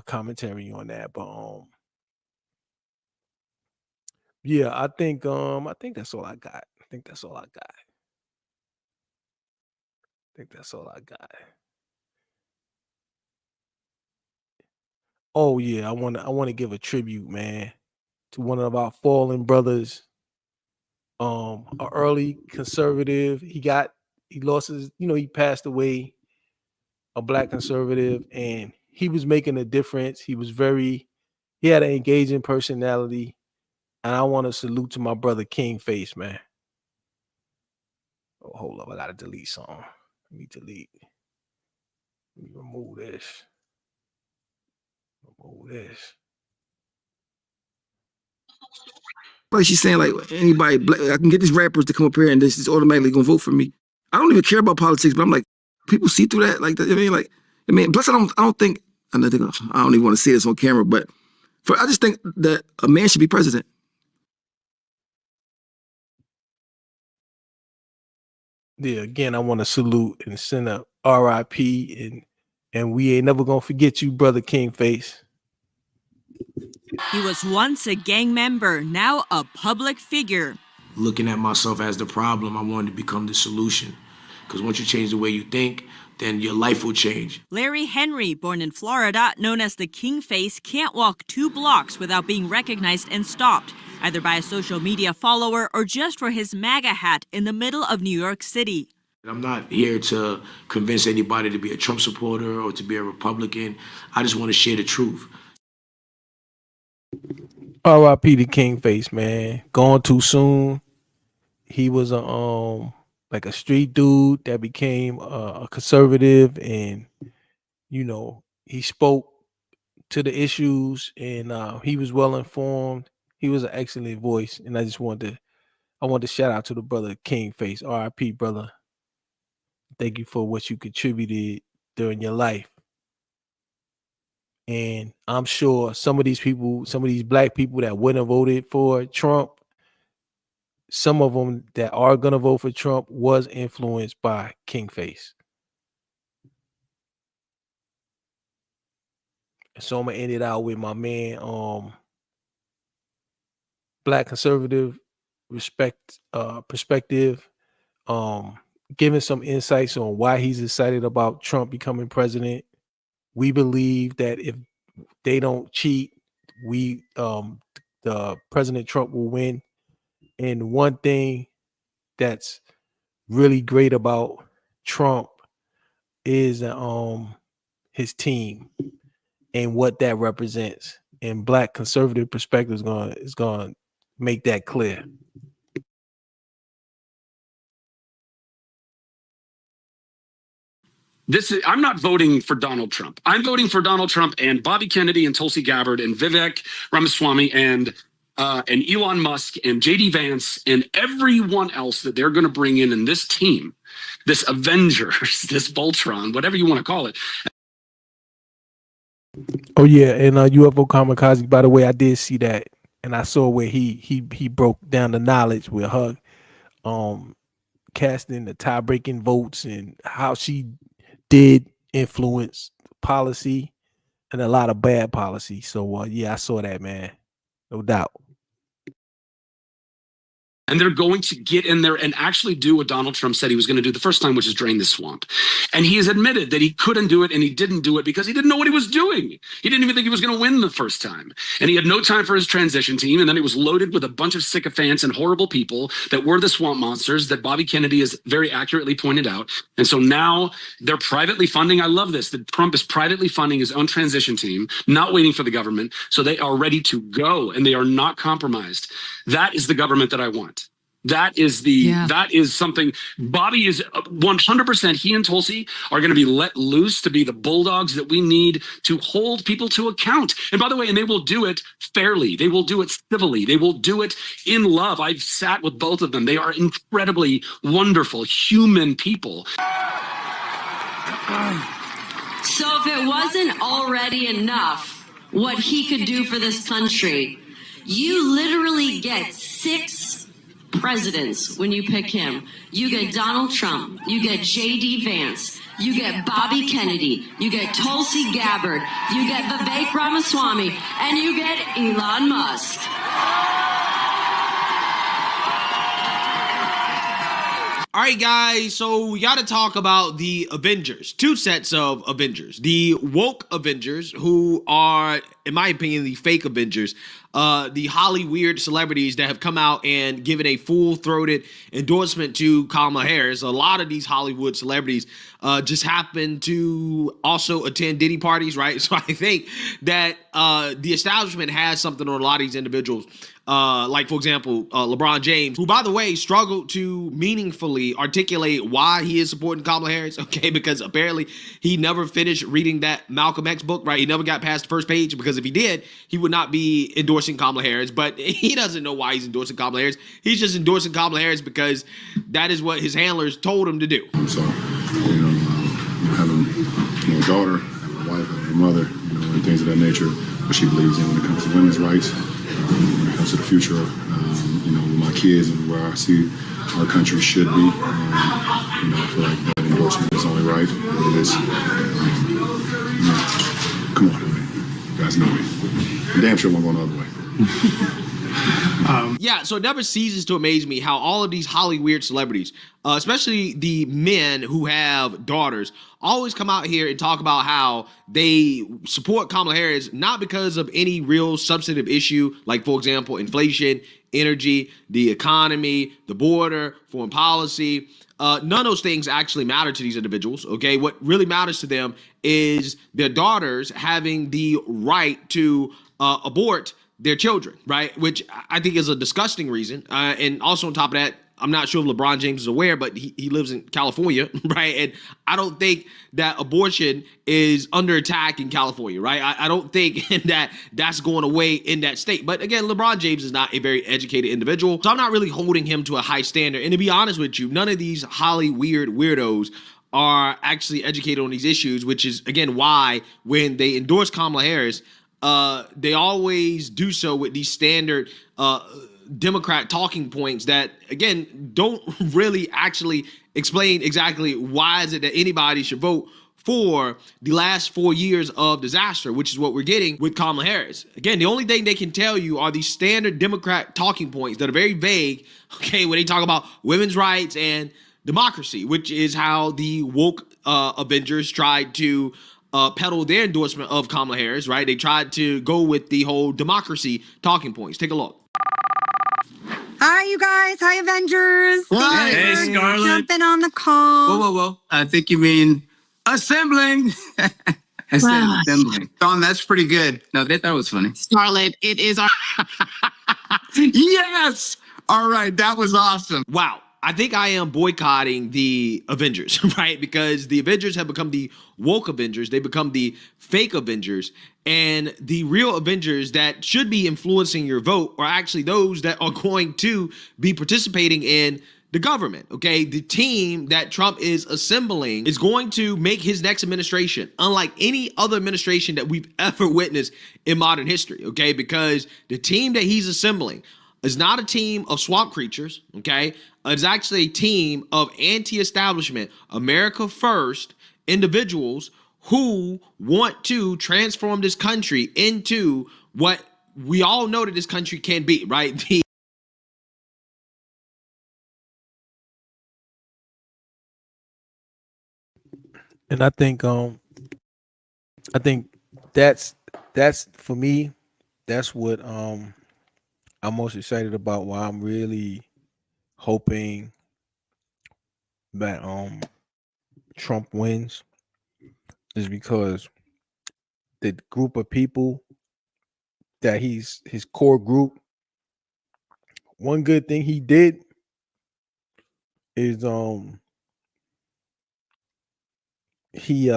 commentary on that. But yeah, I think that's all I got. I think that's all I got. Oh yeah, I want to give a tribute, man, to one of our fallen brothers. An early conservative. He lost his, he passed away, a black conservative, and he was making a difference. He had an engaging personality. And I want to salute to my brother King Face, man. Oh, hold up. I got to delete something. Let me remove this. Like she's saying, like anybody, I can get these rappers to come up here and this is automatically gonna vote for me. I don't even care about politics, but I'm like, people see through that. Like, plus I don't think, I don't even want to say this on camera, but I just think that a man should be president. Yeah, again, I want to salute and send a RIP, and we ain't never gonna forget you, brother King Face. He was once a gang member, now a public figure. Looking at myself as the problem, I wanted to become the solution. Because once you change the way you think, then your life will change. Larry Henry, born in Florida, known as the King Face, can't walk 2 blocks without being recognized and stopped, either by a social media follower or just for his MAGA hat in the middle of New York City. I'm not here to convince anybody to be a Trump supporter or to be a Republican. I just want to share the truth. R.I.P. to King Face, man. Gone too soon. He was a street dude that became a conservative, and he spoke to the issues, and he was well informed. He was an excellent voice, and I wanted to shout out to the brother King Face. R.I.P. brother. Thank you for what you contributed during your life. And I'm sure some of these black people that wouldn't have voted for Trump, some of them that are going to vote for Trump was influenced by King Face. So I'm going to end it out with my man, black conservative perspective, giving some insights on why he's excited about Trump becoming president. We believe that if they don't cheat, the President Trump will win. And one thing that's really great about Trump is his team and what that represents. And Black conservative perspective is going to make that clear. I'm not voting for Donald Trump. I'm voting for Donald Trump and Bobby Kennedy and Tulsi Gabbard and Vivek Ramaswamy and Elon Musk and JD Vance and everyone else that they're going to bring in this team, this Avengers, this Voltron, whatever you want to call it. Oh yeah, and UFO Kamikaze. By the way, I did see that, and I saw where he broke down the knowledge with her, casting the tie-breaking votes and how she did influence policy and a lot of bad policy. So yeah, I saw that, man, no doubt. And they're going to get in there and actually do what Donald Trump said he was going to do the first time, which is drain the swamp. And he has admitted that he couldn't do it and he didn't do it because he didn't know what he was doing. He didn't even think he was going to win the first time. And he had no time for his transition team. And then it was loaded with a bunch of sycophants and horrible people that were the swamp monsters that Bobby Kennedy has very accurately pointed out. And so now they're privately funding. I love this, that Trump is privately funding his own transition team, not waiting for the government. So they are ready to go and they are not compromised. That is the government that I want. That is something. Bobby is 100%. He and Tulsi are going to be let loose to be the bulldogs that we need to hold people to account. And by the way, and they will do it fairly. They will do it civilly. They will do it in love. I've sat with both of them. They are incredibly wonderful human people. So if it wasn't already enough what he could do for this country, you literally get 6 presidents when you pick him. You get Donald Trump, you get JD Vance, you get Bobby Kennedy, you get Tulsi Gabbard, you get Vivek Ramaswamy, and you get Elon Musk. All right, guys, so we got to talk about the Avengers. 2 sets of Avengers. The woke Avengers, who are, in my opinion, the fake Avengers. The Hollyweird celebrities that have come out and given a full-throated endorsement to Kamala Harris. A lot of these Hollywood celebrities just happen to also attend Diddy parties, right? So I think that the establishment has something on a lot of these individuals. Like, for example, LeBron James, who, by the way, struggled to meaningfully articulate why he is supporting Kamala Harris, okay? Because apparently he never finished reading that Malcolm X book, right? He never got past the first page, because if he did, he would not be endorsing Kamala Harris. But he doesn't know why he's endorsing Kamala Harris. He's just endorsing Kamala Harris because that is what his handlers told him to do. So, having a daughter, having a wife, having a mother, and things of that nature, what she believes in when it comes to women's rights, when it comes to the future, with my kids and where I see our country should be. I feel like that endorsement is only right. It is. Come on, you guys know me. I'm damn sure won't go the other way. Yeah, so it never ceases to amaze me how all of these Hollyweird celebrities, especially the men who have daughters, always come out here and talk about how they support Kamala Harris, not because of any real substantive issue, like, for example, inflation, energy, the economy, the border, foreign policy. None of those things actually matter to these individuals, okay? What really matters to them is their daughters having the right to abort their children, right? Which I think is a disgusting reason. And also on top of that, I'm not sure if LeBron James is aware, but he lives in California, right? And I don't think that abortion is under attack in California, right? I don't think that that's going away in that state. But again, LeBron James is not a very educated individual, so I'm not really holding him to a high standard. And to be honest with you, none of these Hollyweird weirdos are actually educated on these issues, which is, again, why when they endorse Kamala Harris, they always do so with these standard Democrat talking points that, again, don't really actually explain exactly why is it that anybody should vote for the last 4 years of disaster, which is what we're getting with Kamala Harris. Again, the only thing they can tell you are these standard Democrat talking points that are very vague, okay, when they talk about women's rights and democracy, which is how the woke Avengers tried to peddle their endorsement of Kamala Harris, right? They tried to go with the whole democracy talking points. Take a look. Hi, you guys. Hi, Avengers. Hi. Thank you Hey, for Scarlett. jumping on the call. Whoa. I think you mean assembling. I said Wow. assembling. Dawn, that's pretty good. No, they thought it was funny. Scarlett, it is our Yes. All right. That was awesome. Wow. I think I am boycotting the Avengers, right? Because the Avengers have become the woke Avengers. They become the fake Avengers. And the real Avengers that should be influencing your vote are actually those that are going to be participating in the government, okay? The team that Trump is assembling is going to make his next administration unlike any other administration that we've ever witnessed in modern history, okay? Because the team that he's assembling is not a team of swamp creatures, okay? It's actually a team of anti-establishment, America first individuals who want to transform this country into what we all know that this country can be, right? And I think that's for me, that's what I'm most excited about, why I'm really hoping that Trump wins, is because the group of people that his core group, one good thing he did is he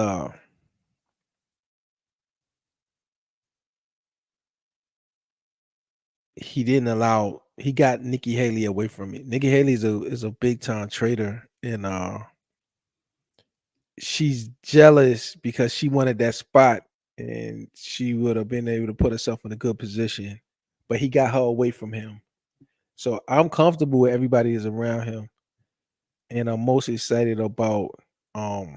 got Nikki Haley away from it. Nikki Haley is a big time traitor, and she's jealous because she wanted that spot and she would have been able to put herself in a good position, but he got her away from him. So I'm comfortable with everybody that's around him, and I'm most excited about Elon,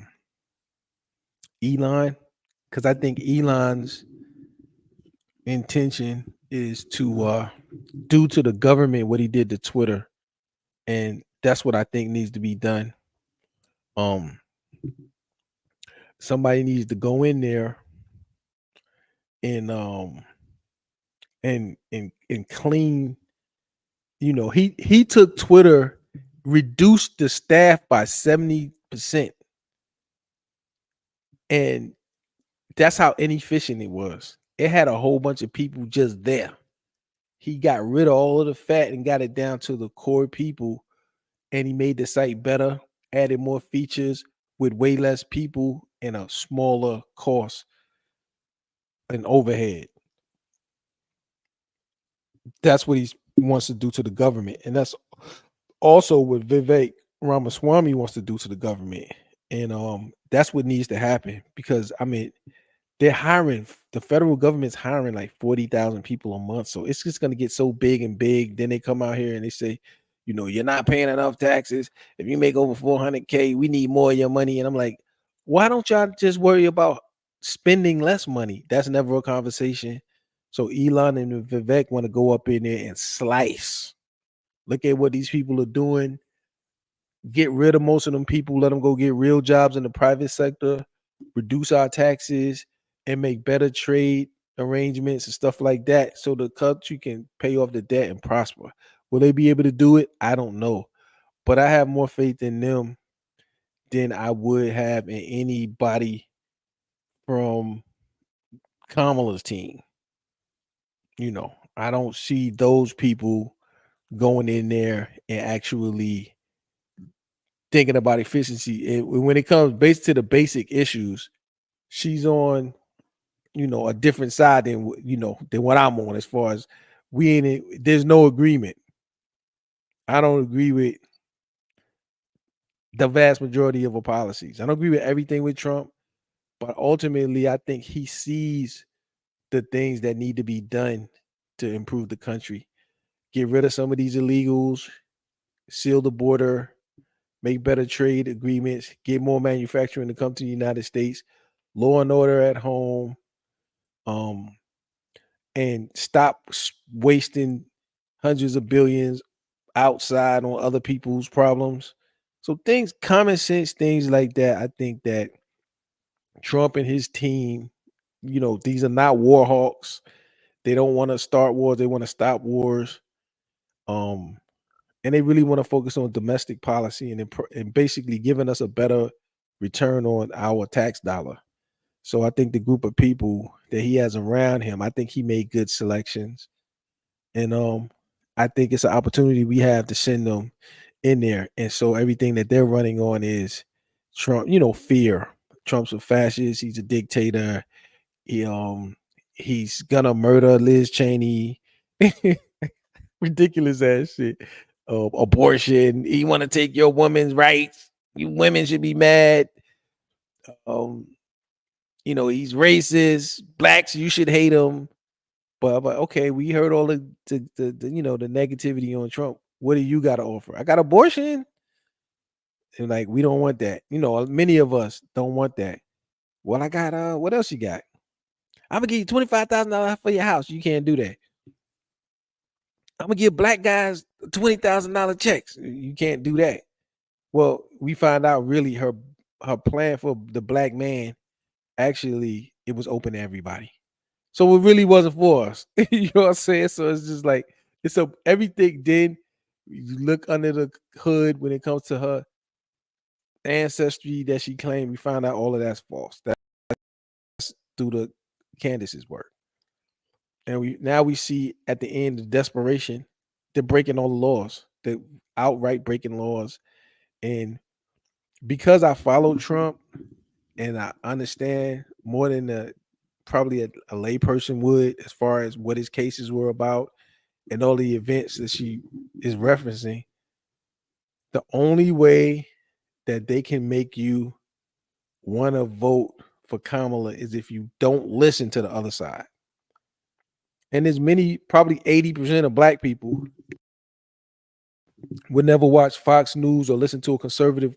because I think Elon's intention is to do to the government what he did to Twitter, and that's what I think needs to be done. Somebody needs to go in there and clean. You know, he took Twitter, reduced the staff by 70%, and that's how inefficient it was. It had a whole bunch of people just there. He got rid of all of the fat and got it down to the core people, and he made the site better, added more features with way less people and a smaller cost and overhead. That's what he wants to do to the government, and that's also what Vivek Ramaswamy wants to do to the government. And that's what needs to happen, because I mean, they're hiring, the federal government's hiring like 40,000 people a month. So it's just going to get so big and big. Then they come out here and they say, you know, you're not paying enough taxes. If you make over 400K, we need more of your money. And I'm like, why don't y'all just worry about spending less money? That's never a conversation. So Elon and Vivek want to go up in there and slice. Look at what these people are doing. Get rid of most of them people. Let them go get real jobs in the private sector. Reduce our taxes and make better trade arrangements and stuff like that, so the country can pay off the debt and prosper. Will they be able to do it? I don't know. But I have more faith in them than I would have in anybody from Kamala's team. You know, I don't see those people going in there and actually thinking about efficiency. And when it comes to the basic issues, she's on, you know, a different side than what I'm on, as far as there's no agreement. I don't agree with the vast majority of her policies. I don't agree with everything with Trump, but ultimately I think he sees the things that need to be done to improve the country. Get rid of some of these illegals, seal the border, make better trade agreements, get more manufacturing to come to the United States, law and order at home, and stop wasting hundreds of billions outside on other people's problems. So things, common sense things like that. I think that Trump and his team, you know, these are not war hawks. They don't want to start wars. They want to stop wars. and they really want to focus on domestic policy and basically giving us a better return on our tax dollar. So I think the group of people that he has around him, I think he made good selections. And I think it's an opportunity we have to send them in there. And so everything that they're running on is Trump, fear. Trump's a fascist, he's a dictator. He's gonna murder Liz Cheney. Ridiculous ass shit. Abortion. He want to take your women's rights. You women should be mad. He's racist. Blacks, you should hate him. But okay, we heard all the negativity on Trump. What do you got to offer? I got abortion. And like, we don't want that. Many of us don't want that. Well, I got what else you got? I'm gonna give you $25,000 for your house. You can't do that. I'm gonna give black guys $20,000 checks. You can't do that. Well, we find out really her plan for the black man, actually, it was open to everybody. So it really wasn't for us. You know what I'm saying? So it's just like everything. Then you look under the hood when it comes to her ancestry that she claimed. We found out all of that's false. That's through the Candace's work. And we see at the end the desperation. They're breaking all the laws. They're outright breaking laws. And because I followed Trump and I understand more than probably a layperson would, as far as what his cases were about and all the events that she is referencing, the only way that they can make you want to vote for Kamala is if you don't listen to the other side. And there's probably 80% of black people would never watch Fox News or listen to a conservative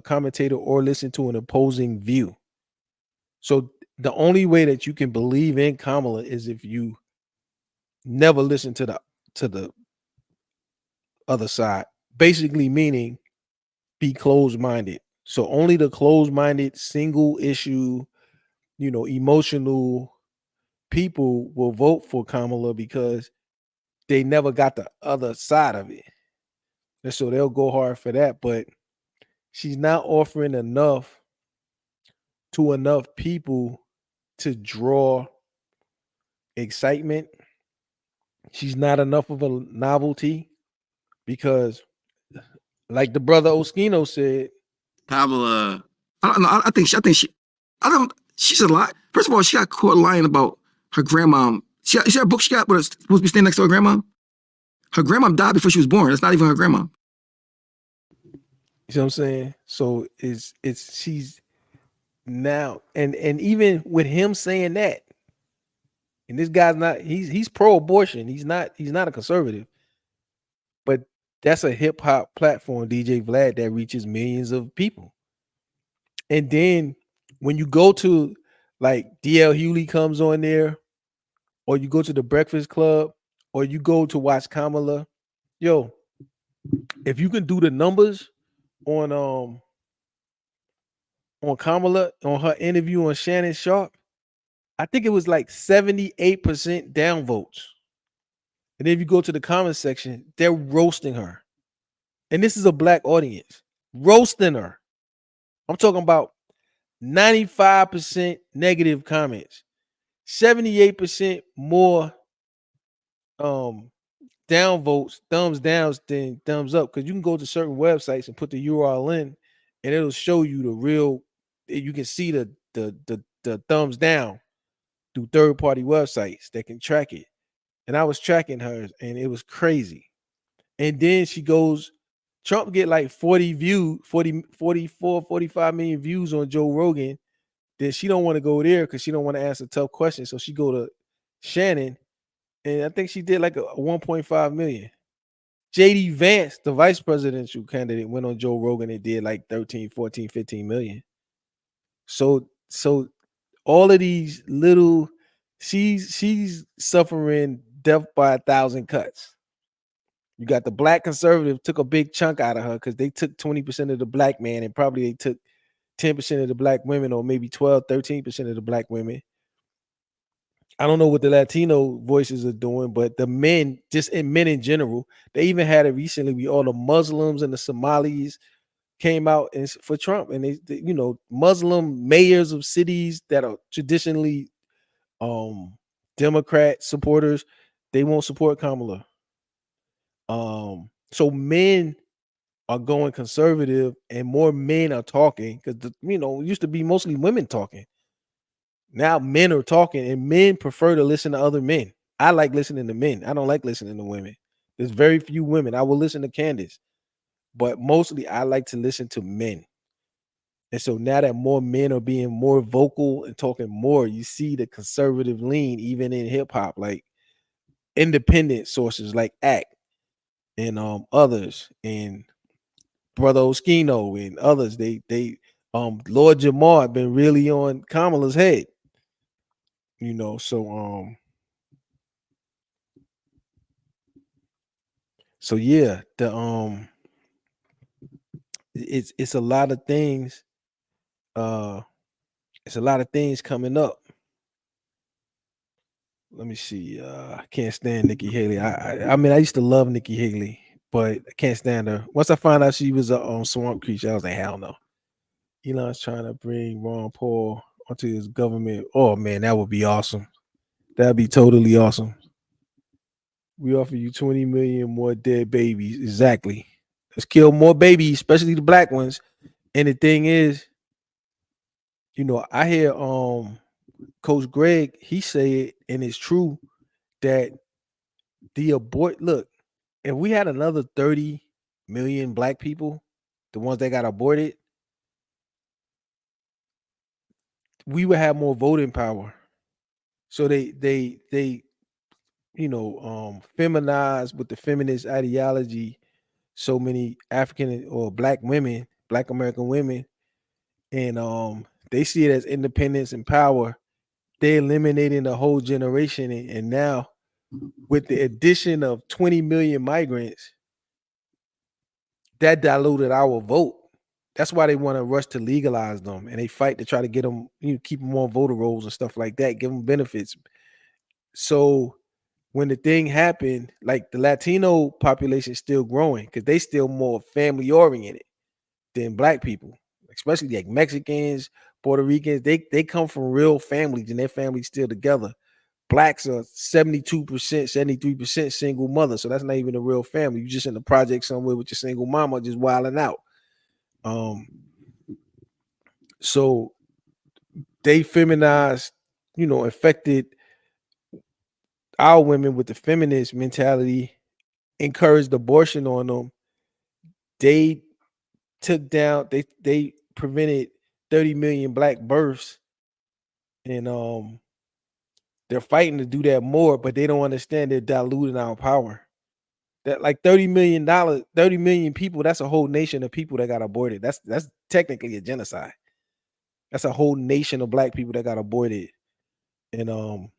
commentator or listen to an opposing view. So the only way that you can believe in Kamala is if you never listen to the other side. Basically meaning be closed-minded. So only the closed-minded, single issue, emotional people will vote for Kamala because they never got the other side of it. And so they'll go hard for that. But she's not offering enough to enough people to draw excitement. She's not enough of a novelty because, like the brother Oskino said, Kamala, I don't know. I think she's a lie. First of all, she got caught lying about her grandma. She had a book she got, but it's supposed to be staying next to her grandma. Her grandma died before she was born. That's not even her grandma. You see what I'm saying? So she's now, and even with him saying that, and this guy's not, he's pro-abortion. He's not a conservative, but that's a hip hop platform, DJ Vlad, that reaches millions of people. And then when you go to like DL Hughley comes on there, or you go to the Breakfast Club, or you go to watch Kamala, if you can do the numbers on Kamala, on her interview on Shannon Sharp, I think it was like 78% downvotes. And then if you go to the comment section, they're roasting her. And this is a black audience. Roasting her. I'm talking about 95% negative comments. 78% more downvotes, thumbs downs than thumbs up. Because you can go to certain websites and put the URL in, and it'll show you the real. You can see the thumbs down through third-party websites that can track it. And I was tracking hers, and it was crazy. And then she goes, Trump get like 44, 45 million views on Joe Rogan. Then she don't want to go there because she don't want to answer tough questions. So she go to Shannon, and I think she did like a 1.5 million. JD Vance, the vice presidential candidate, went on Joe Rogan and did like 13, 14, 15 million. So all of these little, she's suffering death by 1,000 cuts. You got the black conservative took a big chunk out of her because they took 20% of the black man, and probably they took 10% of the black women, or maybe 12, 13% of the black women. I don't know what the Latino voices are doing, but the men, just in men in general, they even had it recently. We all the Muslims and the Somalis came out for Trump, and they Muslim mayors of cities that are traditionally Democrat supporters, they won't support Kamala. So men are going conservative, and more men are talking because it used to be mostly women talking. Now men are talking, and men prefer to listen to other men. I like listening to men. I don't like listening to women. There's very few women. I will listen to Candace, but mostly I like to listen to men. And so now that more men are being more vocal and talking more, you see the conservative lean even in hip hop, like independent sources like ACT and others, and Brother Oskino and others. They Lord Jamar have been really on Kamala's head. So yeah, it's a lot of things. It's a lot of things coming up. Let me see. I can't stand Nikki Haley. I mean, I used to love Nikki Haley, but I can't stand her. Once I found out she was a swamp creature, I was like, hell no. Elon's trying to bring Ron Paul onto his government. Oh man, that would be awesome. That'd be totally awesome. We offer you 20 million more dead babies. Exactly. Let's kill more babies, especially the black ones. And the thing is, I hear Coach Greg, he say it, and it's true, that look, if we had another 30 million black people, the ones that got aborted, we would have more voting power. So they feminize with the feminist ideology so many African or black women, black American women, and they see it as independence and power. They're eliminating a whole generation, and now with the addition of 20 million migrants, that diluted our vote. That's why they want to rush to legalize them, and they fight to try to get them, keep them on voter rolls and stuff like that, give them benefits. So when the thing happened, like the Latino population is still growing because they still more family oriented than black people, especially like Mexicans, Puerto Ricans. They come from real families and their families still together. Blacks are 72%, 73% single mother. So that's not even a real family. You just in the project somewhere with your single mama just wilding out. So they feminized, affected our women with the feminist mentality, encouraged abortion on them. They took down, they prevented 30 million black births, and they're fighting to do that more, but they don't understand they're diluting our power. That like $30 million people, that's a whole nation of people that got aborted. That's technically a genocide. That's a whole nation of black people that got aborted. And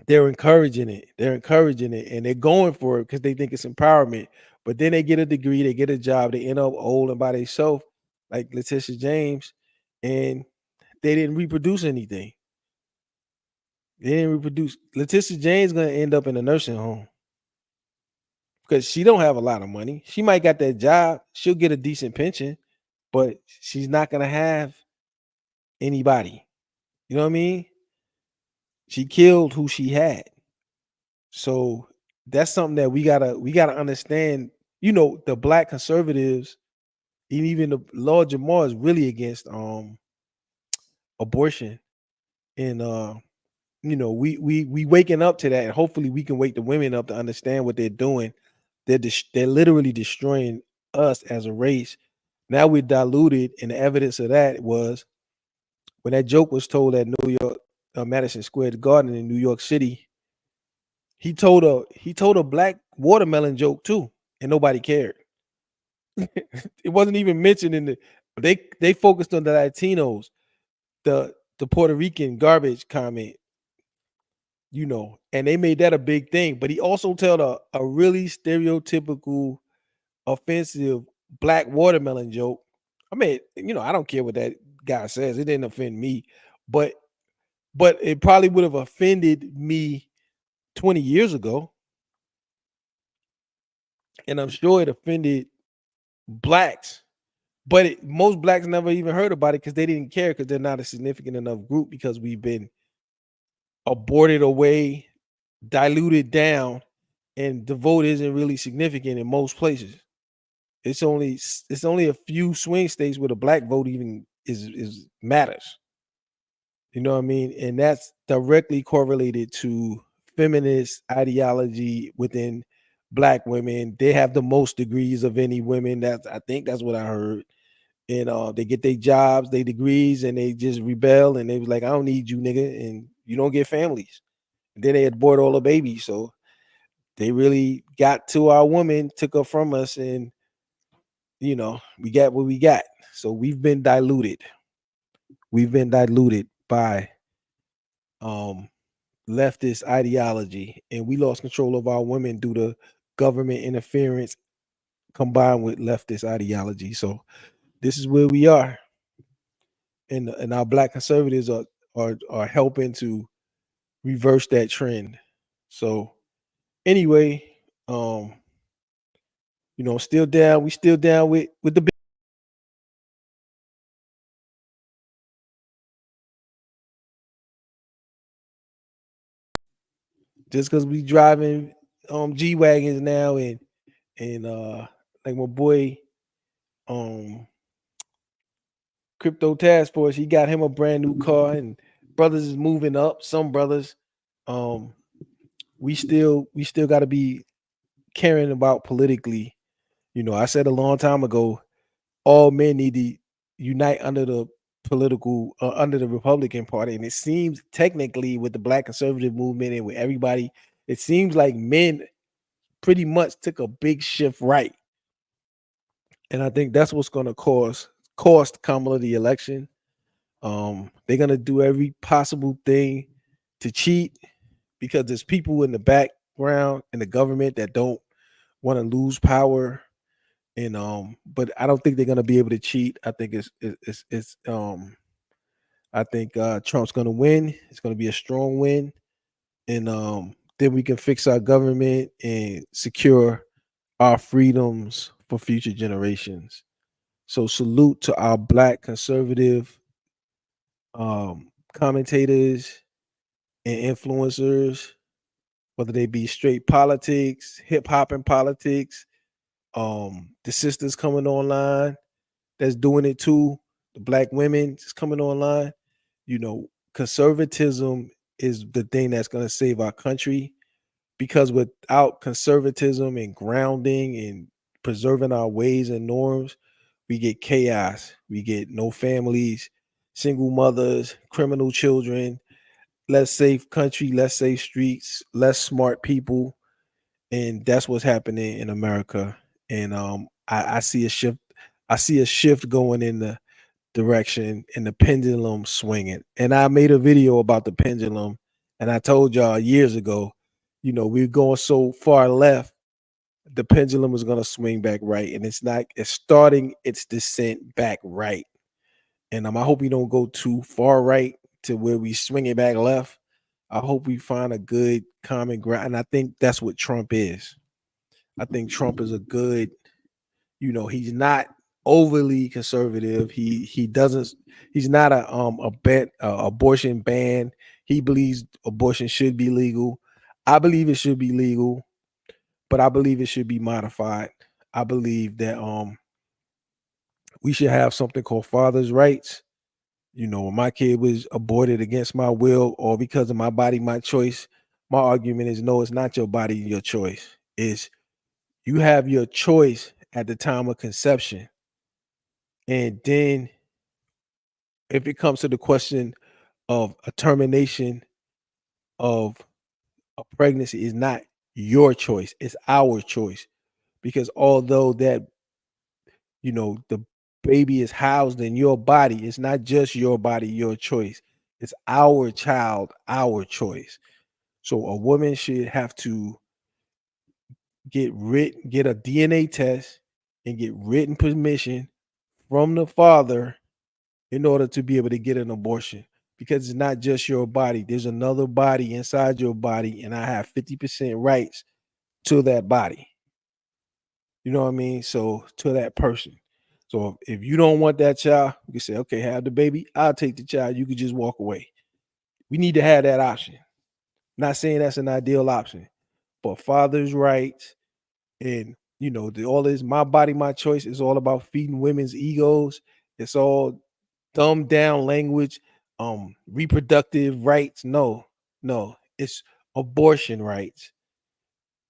they're encouraging it. And they're going for it because they think it's empowerment. But then they get a degree, they get a job, they end up old and by themselves, like Letitia James, and they didn't reproduce anything. They didn't reproduce. Letitia James gonna end up in a nursing home because she don't have a lot of money. She might got that job, she'll get a decent pension, but she's not gonna have anybody. You know what I mean? She killed who she had. So that's something that we gotta understand. The black conservatives, and even the Lord Jamar is really against abortion. And we waking up to that, and hopefully we can wake the women up to understand what they're doing. They're literally destroying us as a race. Now we're diluted, and the evidence of that was when that joke was told at New York, Madison Square Garden in New York City. He told a black watermelon joke too, and nobody cared. It wasn't even mentioned in they focused on the Latinos, the Puerto Rican garbage comment, and they made that a big thing. But he also told a really stereotypical, offensive black watermelon joke. I mean, I don't care what that guy says. It didn't offend me, but but it probably would have offended me 20 years ago. And I'm sure it offended blacks, but most blacks never even heard about it because they didn't care because they're not a significant enough group because we've been aborted away, diluted down, and the vote isn't really significant in most places. It's only a few swing states where the black vote even is matters. You know what I mean? And that's directly correlated to feminist ideology within black women. They have the most degrees of any women. I think that's what I heard. And they get their jobs, their degrees, and they just rebel. And they was like, I don't need you, nigga. And you don't get families. And then they abort all the babies. So they really got to our women, took her from us, and we got what we got. So we've been diluted. We've been diluted by leftist ideology, and we lost control of our women due to government interference combined with leftist ideology. So this is where we are, and our black conservatives are helping to reverse that trend. So anyway, still down. We still down with the. Just because we driving G wagons now, and like my boy Crypto Task Force, he got him a brand new car, and brothers is moving up. Some brothers, we still got to be caring about politically. I said a long time ago, all men need to unite under the under the Republican Party, and it seems technically with the black conservative movement and with everybody, it seems like men pretty much took a big shift right, and I think that's what's going to cost Kamala the election. They're going to do every possible thing to cheat because there's people in the background in the government that don't want to lose power. And but I don't think they're gonna be able to cheat. I think I think Trump's gonna win. It's gonna be a strong win, and then we can fix our government and secure our freedoms for future generations. So salute to our black conservative commentators and influencers, whether they be straight politics, hip hop and politics. The sisters coming online that's doing it too. The black women just coming online. Conservatism is the thing that's going to save our country, because without conservatism and grounding and preserving our ways and norms, we get chaos. We get no families, single mothers, criminal children, less safe country, less safe streets, less smart people. And that's what's happening in America. And I see a shift. I see a shift going in the direction, and the pendulum swinging. And I made a video about the pendulum, and I told y'all years ago, we're going so far left, the pendulum is going to swing back right, and it's starting its descent back right. And I hope we don't go too far right to where we swing it back left. I hope we find a good common ground, and I think that's what Trump is. I think Trump is a good, he's not overly conservative. He's not a abortion ban. He believes abortion should be legal. I believe it should be legal, but I believe it should be modified. I believe that we should have something called father's rights. When my kid was aborted against my will or because of my body, my choice, my argument is no, it's not your body, your choice. It's you have your choice at the time of conception. And then if it comes to the question of a termination of a pregnancy, is not your choice, it's our choice. Because although that, the baby is housed in your body, it's not just your body, your choice. It's our child, our choice. So a woman should have to get a DNA test and get written permission from the father in order to be able to get an abortion. because it's not just your body. There's another body inside your body, and I have 50% rights to that body. You know what I mean? So to that person. So if you don't want that child, you can say, okay, have the baby. I'll take the child. You could just walk away. We need to have that option. Not saying that's an ideal option, but father's rights and, you know, all this my body, my choice is all about feeding women's egos. It's all dumbed down language, reproductive rights. No, it's abortion rights.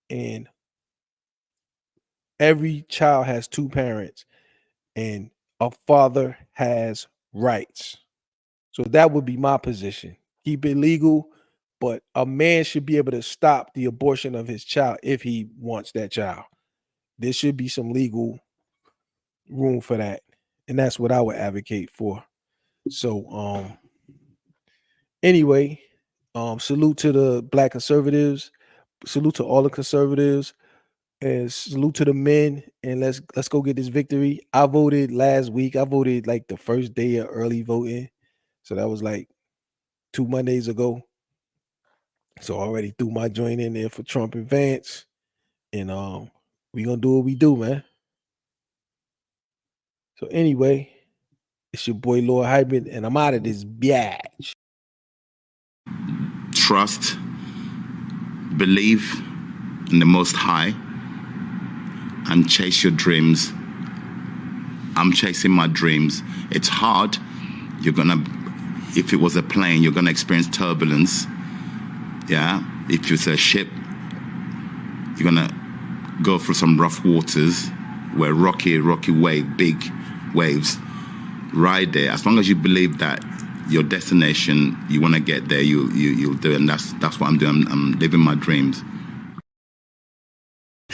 And every child has two parents, and a father has rights. So that would be my position. Keep it legal, but a man should be able to stop the abortion of his child if he wants that child. There should be some legal room for that. And that's what I would advocate for. So anyway, salute to the Black conservatives, salute to all the conservatives, and salute to the men, and let's go get this victory. I voted last week. I voted like the first day of early voting. So that was like 2 Mondays ago. So I already threw my joint in there for Trump and Vance. And we gonna do what we do, man. So anyway, it's your boy Lord Hybrid, and I'm out of this biatch. Trust, believe in the Most High, and chase your dreams. I'm chasing my dreams. It's hard. If it was a plane, you're gonna experience turbulence. Yeah. If it's a ship, you're gonna go through some rough waters where rocky big waves. Ride there. As long as you believe that your destination, you want to get there, you'll do it. And that's what I'm doing. I'm living my dreams.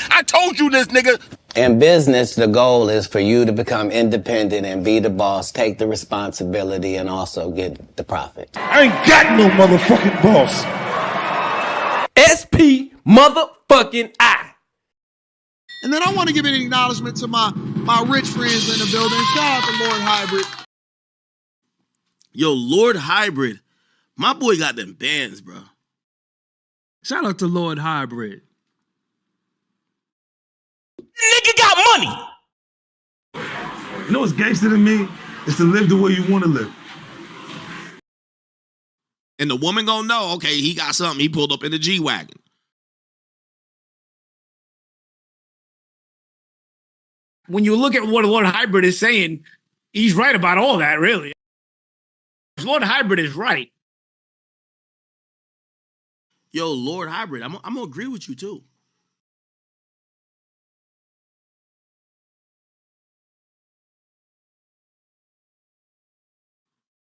I told you this, nigga. In business, the goal is for you to become independent and be the boss, take the responsibility, and also get the profit. I ain't got no motherfucking boss. SP motherfucking I. And then I want to give an acknowledgement to my rich friends in the building. Shout out to Lord Hybrid. Yo, Lord Hybrid. My boy got them bands, bro. Shout out to Lord Hybrid. Nigga got money. You know what's gangster to me? Is to live the way you want to live. And the woman gonna know, okay, he got something. He pulled up in the G-Wagon. When you look at what Lord Hybrid is saying, he's right about all that, really. Lord Hybrid is right. Yo, Lord Hybrid, I'm gonna agree with you too.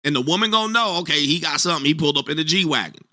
And the woman gonna know, okay, he got something. He pulled up in the G-Wagon.